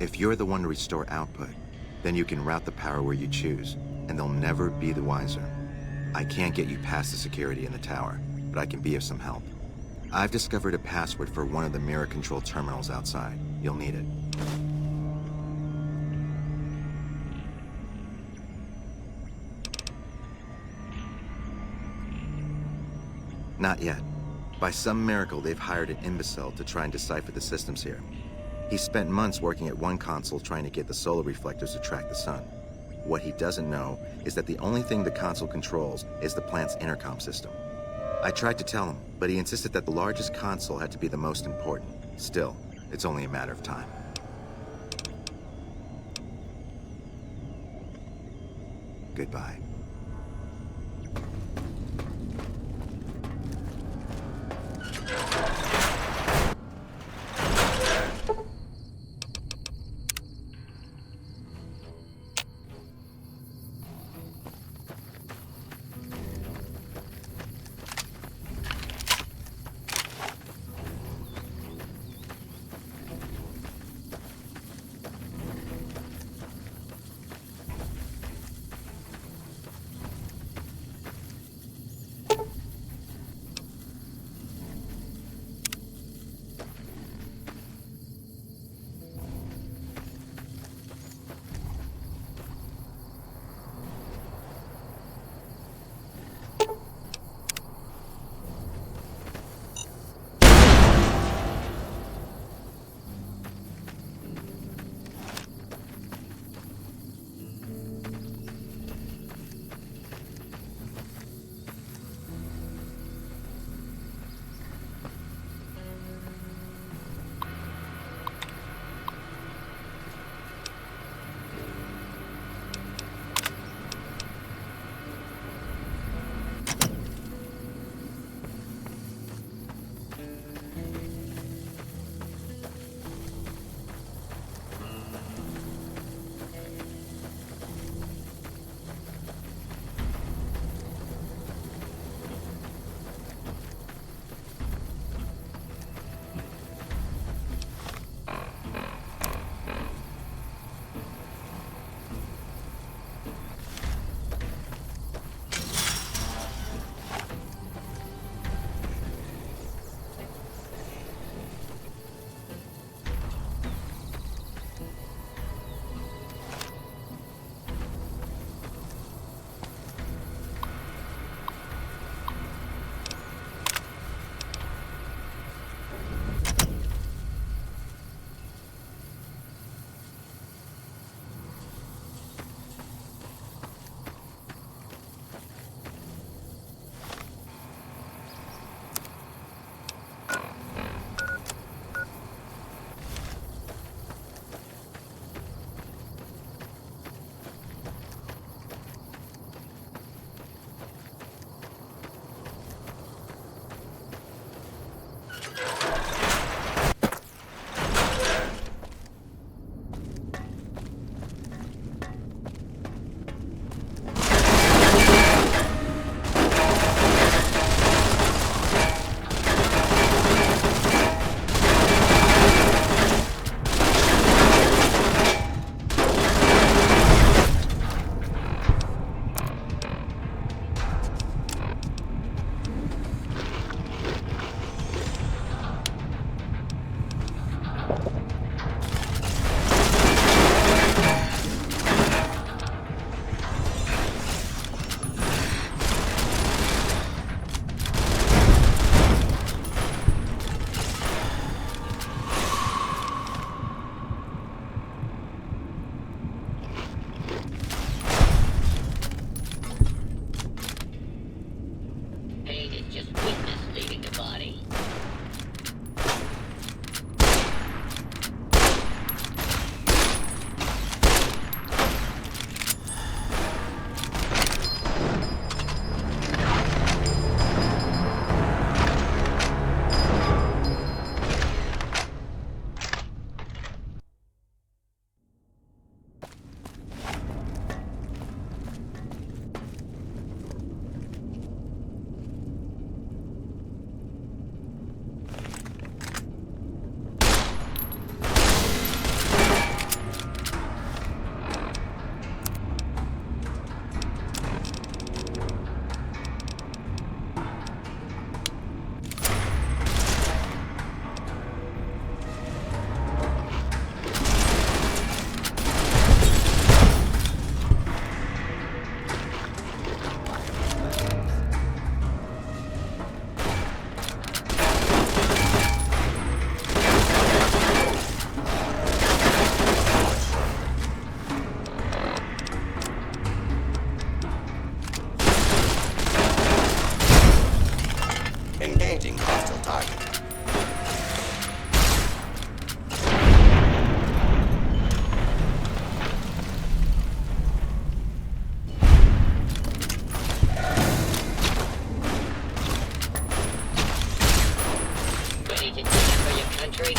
If you're the one to restore output, then you can route the power where you choose, and they'll never be the wiser. I can't get you past the security in the tower, but I can be of some help. I've discovered a password for one of the mirror control terminals outside. You'll need it. Not yet. By some miracle, they've hired an imbecile to try and decipher the systems here. He spent months working at one console trying to get the solar reflectors to track the sun. What he doesn't know is that the only thing the console controls is the plant's intercom system. I tried to tell him, but he insisted that the largest console had to be the most important. Still, it's only a matter of time. Goodbye. entry.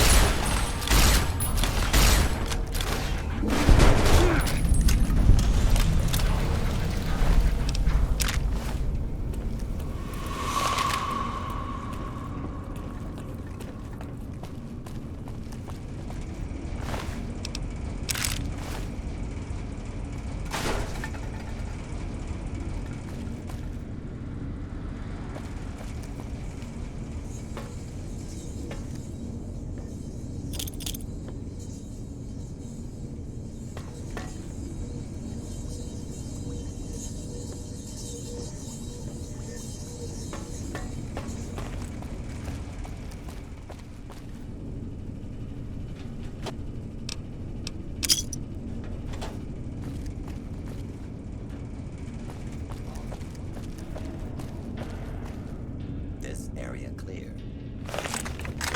Area clear.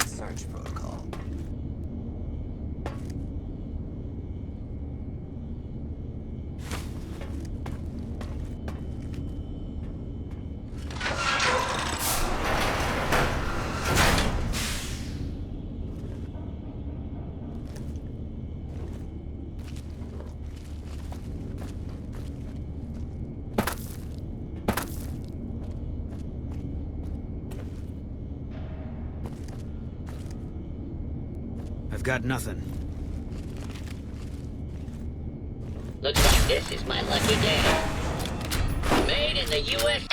Search protocol. I've got nothing. Looks like this is my lucky day. Made in the U.S.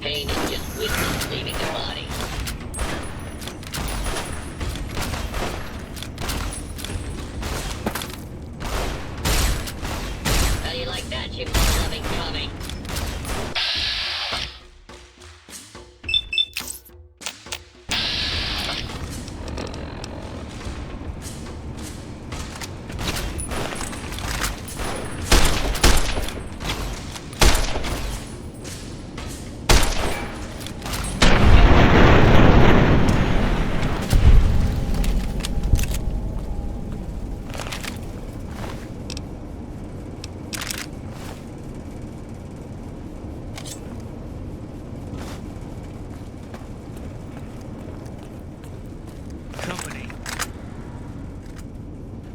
Pain is just weakness leaving the body. How do you like that, you loving Tommy?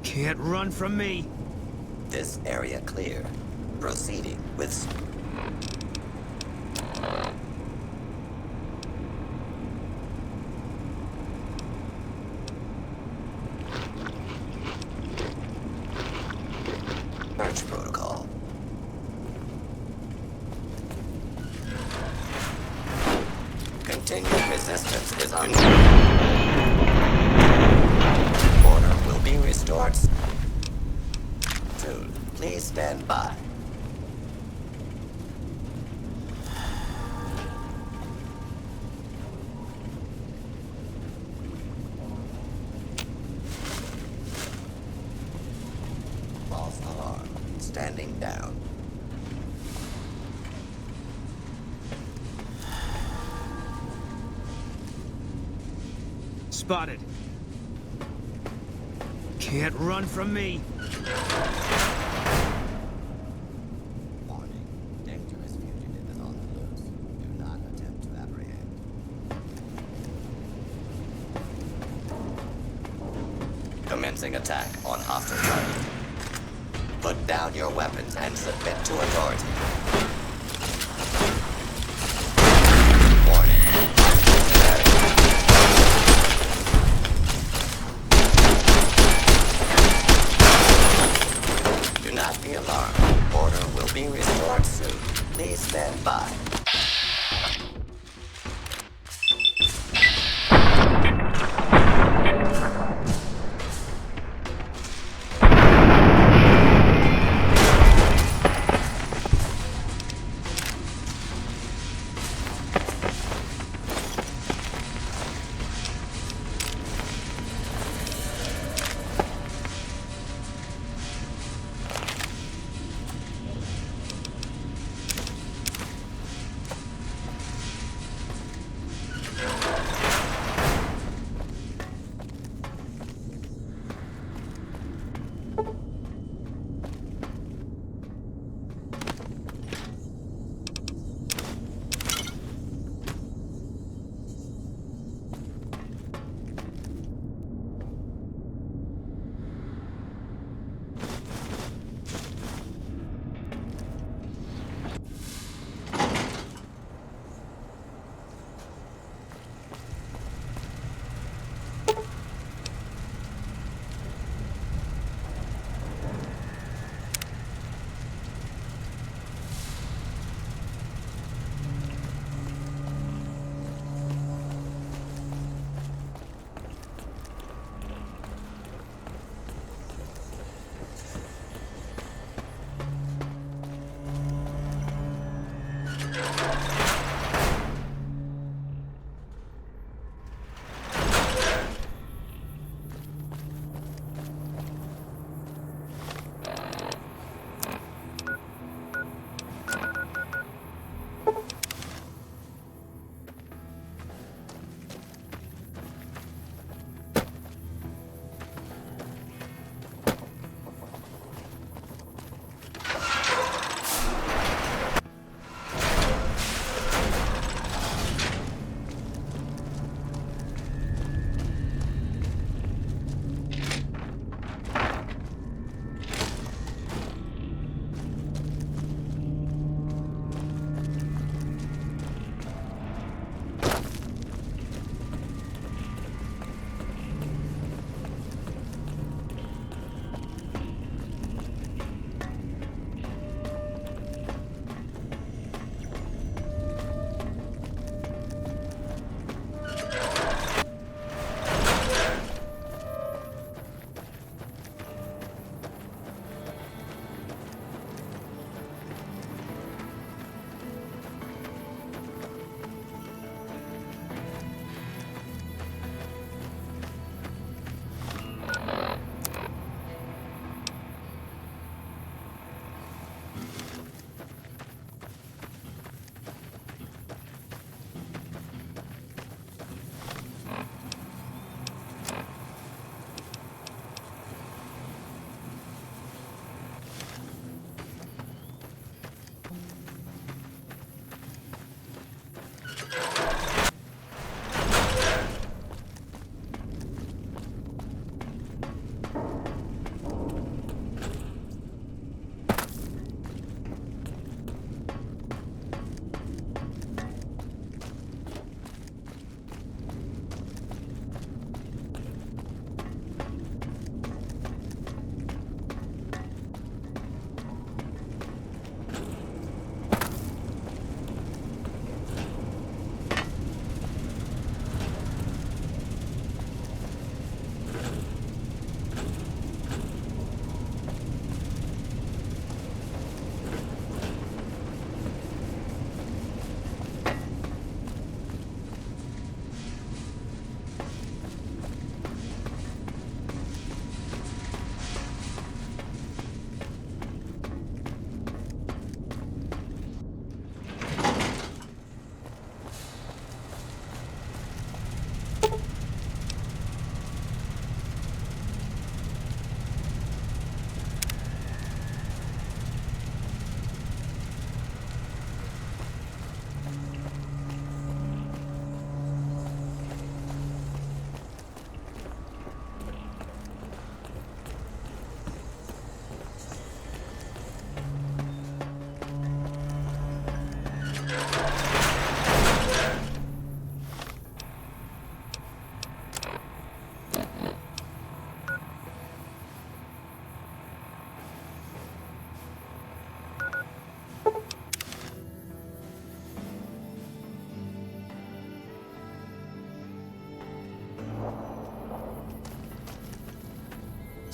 Can't run from me. This area clear. Proceeding with... Search protocol. Continued resistance is on. Order will be restored soon. Please stand by. False alarm. Standing down. Spotted. Can't run from me. Warning. Dangerous fugitive is on the loose. Do not attempt to apprehend. Commencing attack on hostile target. Put down your weapons and submit to authority. the alarm. Order will be restored soon. Please stand by.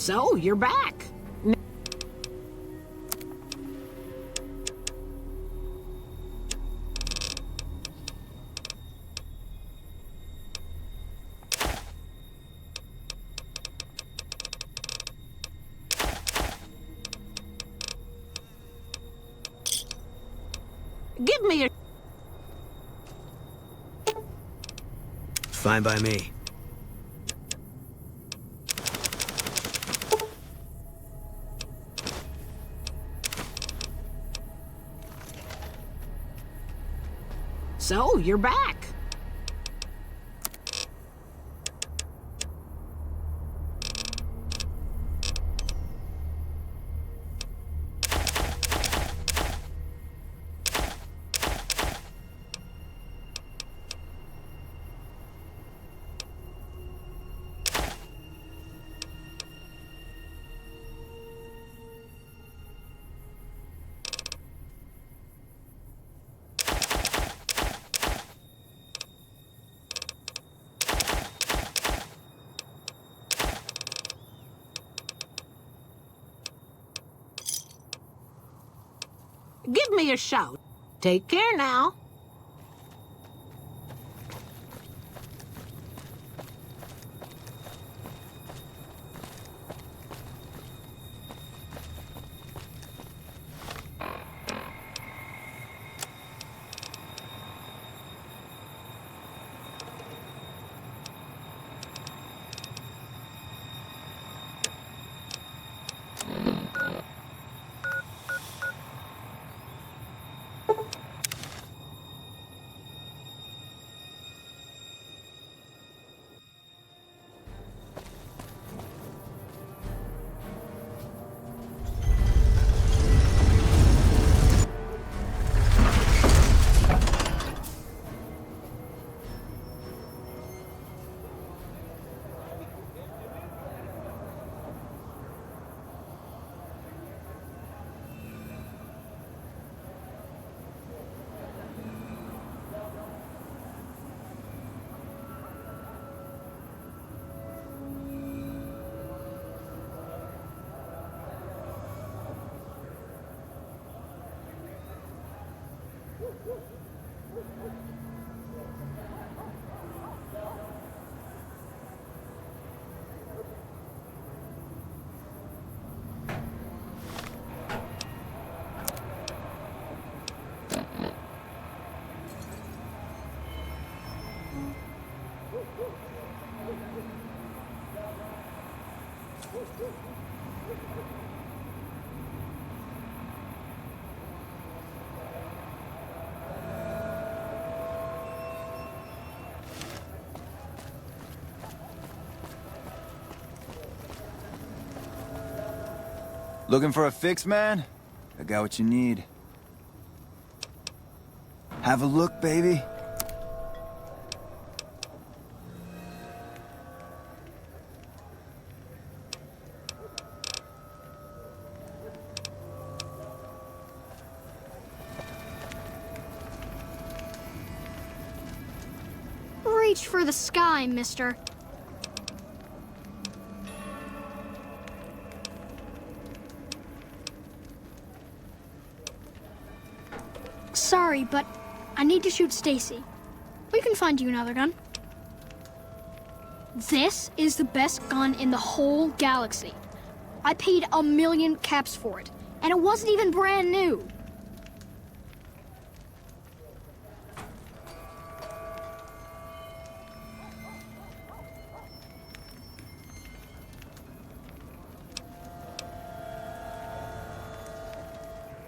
So, you're back. Give me a... Fine by me. So, you're back. Give me a shout. Take care now. Looking for a fix, man? I got what you need. Have a look, baby. Reach for the sky, mister. Sorry, but I need to shoot Stacy. We can find you another gun. This is the best gun in the whole galaxy. I paid 1,000,000 caps for it, and it wasn't even brand new.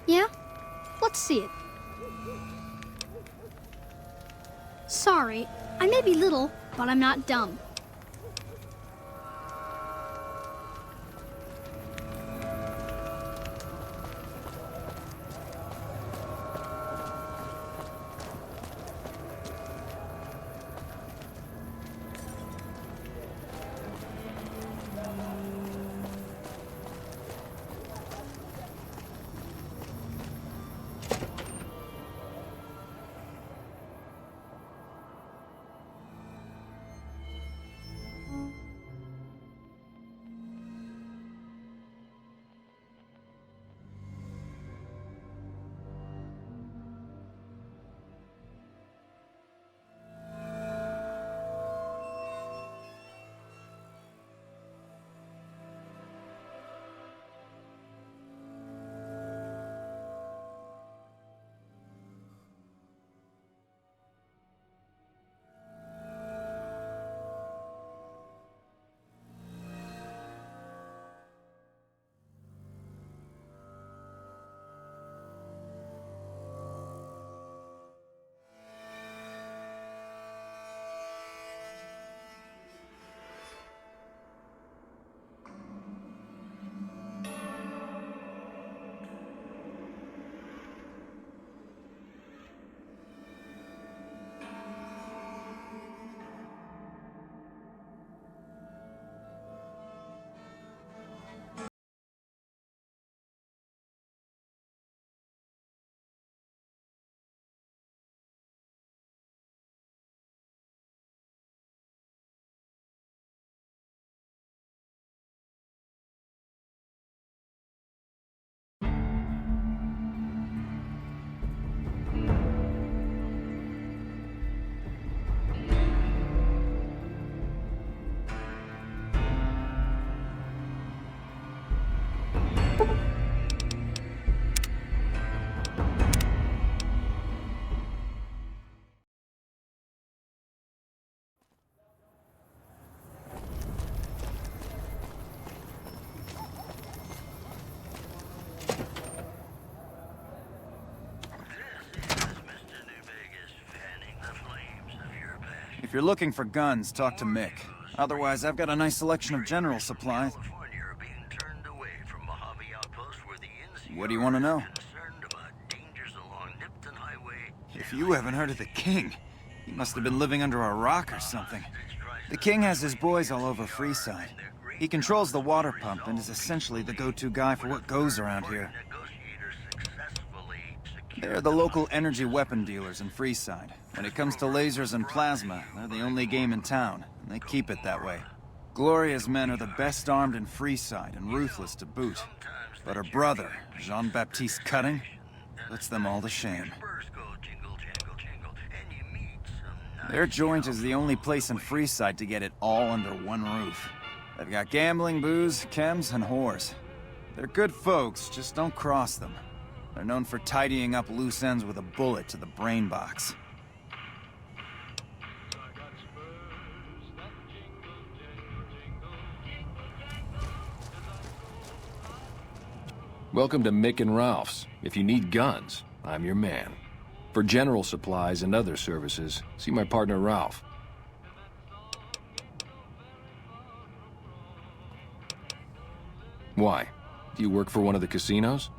Yeah? Let's see it. Sorry, I may be little, but I'm not dumb. you're looking for guns, talk to Mick. Otherwise, I've got a nice selection of general supplies. What do you want to know? If you haven't heard of the King, you must have been living under a rock or something. The King has his boys all over Freeside. He controls the water pump and is essentially the go-to guy for what goes around here. They're the local energy weapon dealers in Freeside. When it comes to lasers and plasma, they're the only game in town, and they keep it that way. Gloria's men are the best armed in Freeside and ruthless to boot. But her brother, Jean-Baptiste Cutting, puts them all to shame. Their joint is the only place in Freeside to get it all under one roof. They've got gambling, booze, chems, and whores. They're good folks, just don't cross them. They're known for tidying up loose ends with a bullet to the brain box. Welcome to Mick and Ralph's. If you need guns, I'm your man. For general supplies and other services, see my partner Ralph. Why? Do you work for one of the casinos?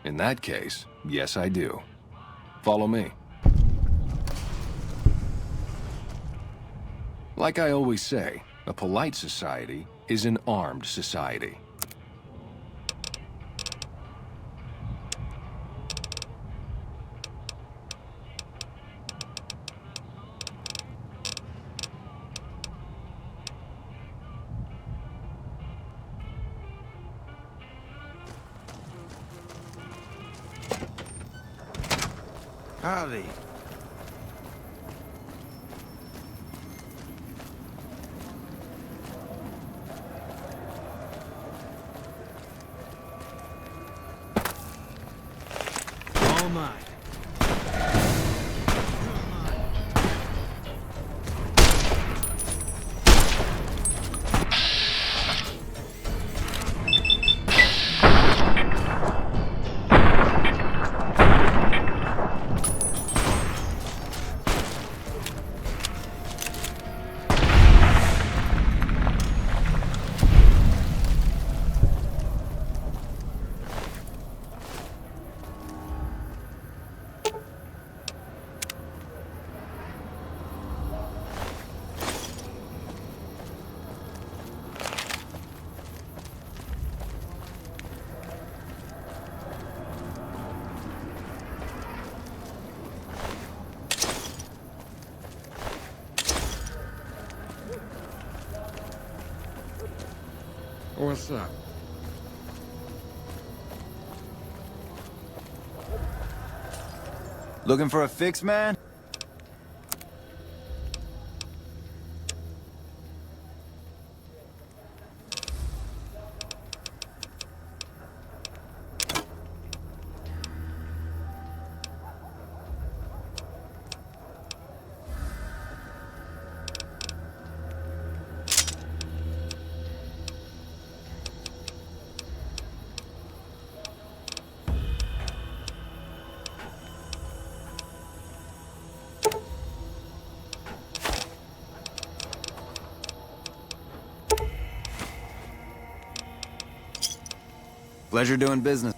In that case, yes I do. Follow me. Like I always say, a polite society is an armed society. Howdy. All mine. What's up? Looking for a fix, man? Pleasure doing business.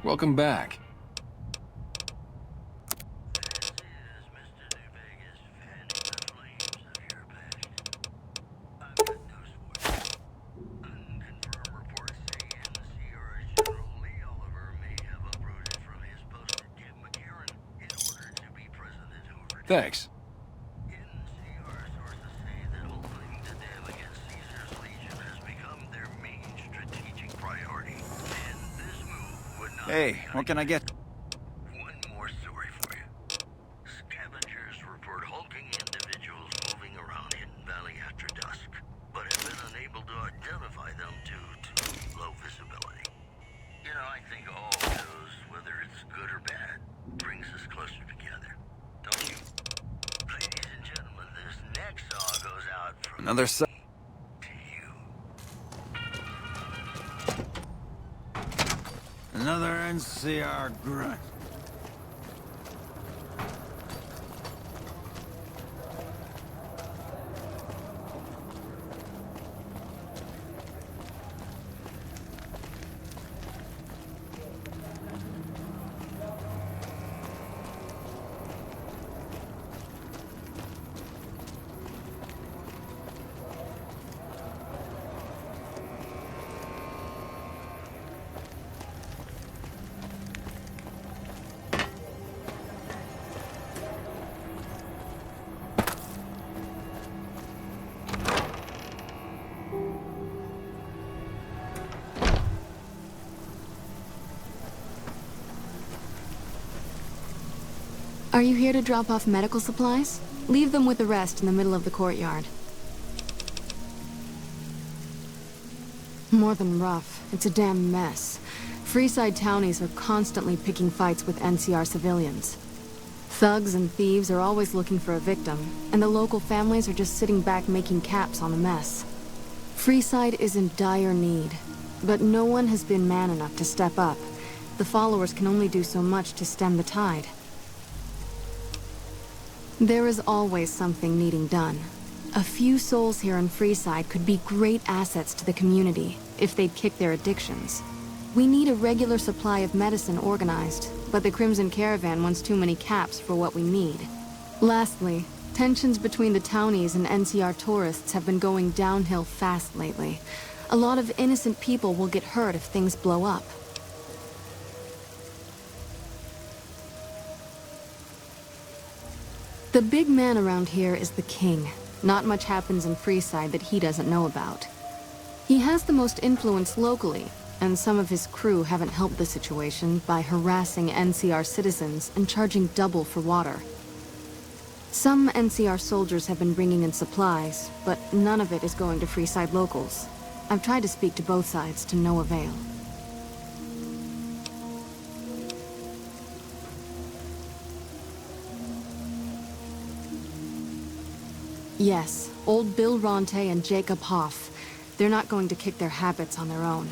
Welcome back. Thanks. Hey, what can I get? One more story for you. Scavengers report hulking individuals moving around Hidden Valley after dusk, but have been unable to identify them due to low visibility. You know, I think all news, whether it's good or bad, brings us closer together. Don't you? Ladies and gentlemen, this next song goes out from Another me to you. NCR grunt. Are you here to drop off medical supplies? Leave them with the rest in the middle of the courtyard. More than rough. It's a damn mess. Freeside townies are constantly picking fights with NCR civilians. Thugs and thieves are always looking for a victim, and the local families are just sitting back making caps on the mess. Freeside is in dire need, but no one has been man enough to step up. The followers can only do so much to stem the tide. There is always something needing done. A few souls here in Freeside could be great assets to the community if they'd kick their addictions. We need a regular supply of medicine organized, but the Crimson Caravan wants too many caps for what we need. Lastly, tensions between the townies and NCR tourists have been going downhill fast lately. A lot of innocent people will get hurt if things blow up. The big man around here is the king. Not much happens in Freeside that he doesn't know about. He has the most influence locally, and some of his crew haven't helped the situation by harassing NCR citizens and charging double for water. Some NCR soldiers have been bringing in supplies, but none of it is going to Freeside locals. I've tried to speak to both sides to no avail. Yes, old Bill Ronte and Jacob Hoff. They're not going to kick their habits on their own.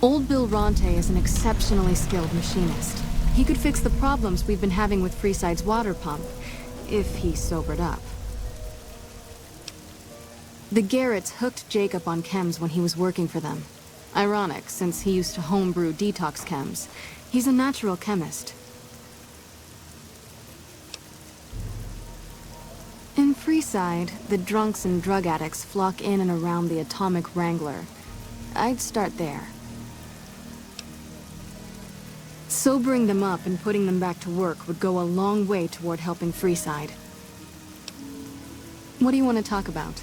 Old Bill Ronte is an exceptionally skilled machinist. He could fix the problems we've been having with Freeside's water pump, if he sobered up. The Garretts hooked Jacob on chems when he was working for them. Ironic, since he used to homebrew detox chems. He's a natural chemist. In Freeside, the drunks and drug addicts flock in and around the Atomic Wrangler. I'd start there. Sobering them up and putting them back to work would go a long way toward helping Freeside. What do you want to talk about?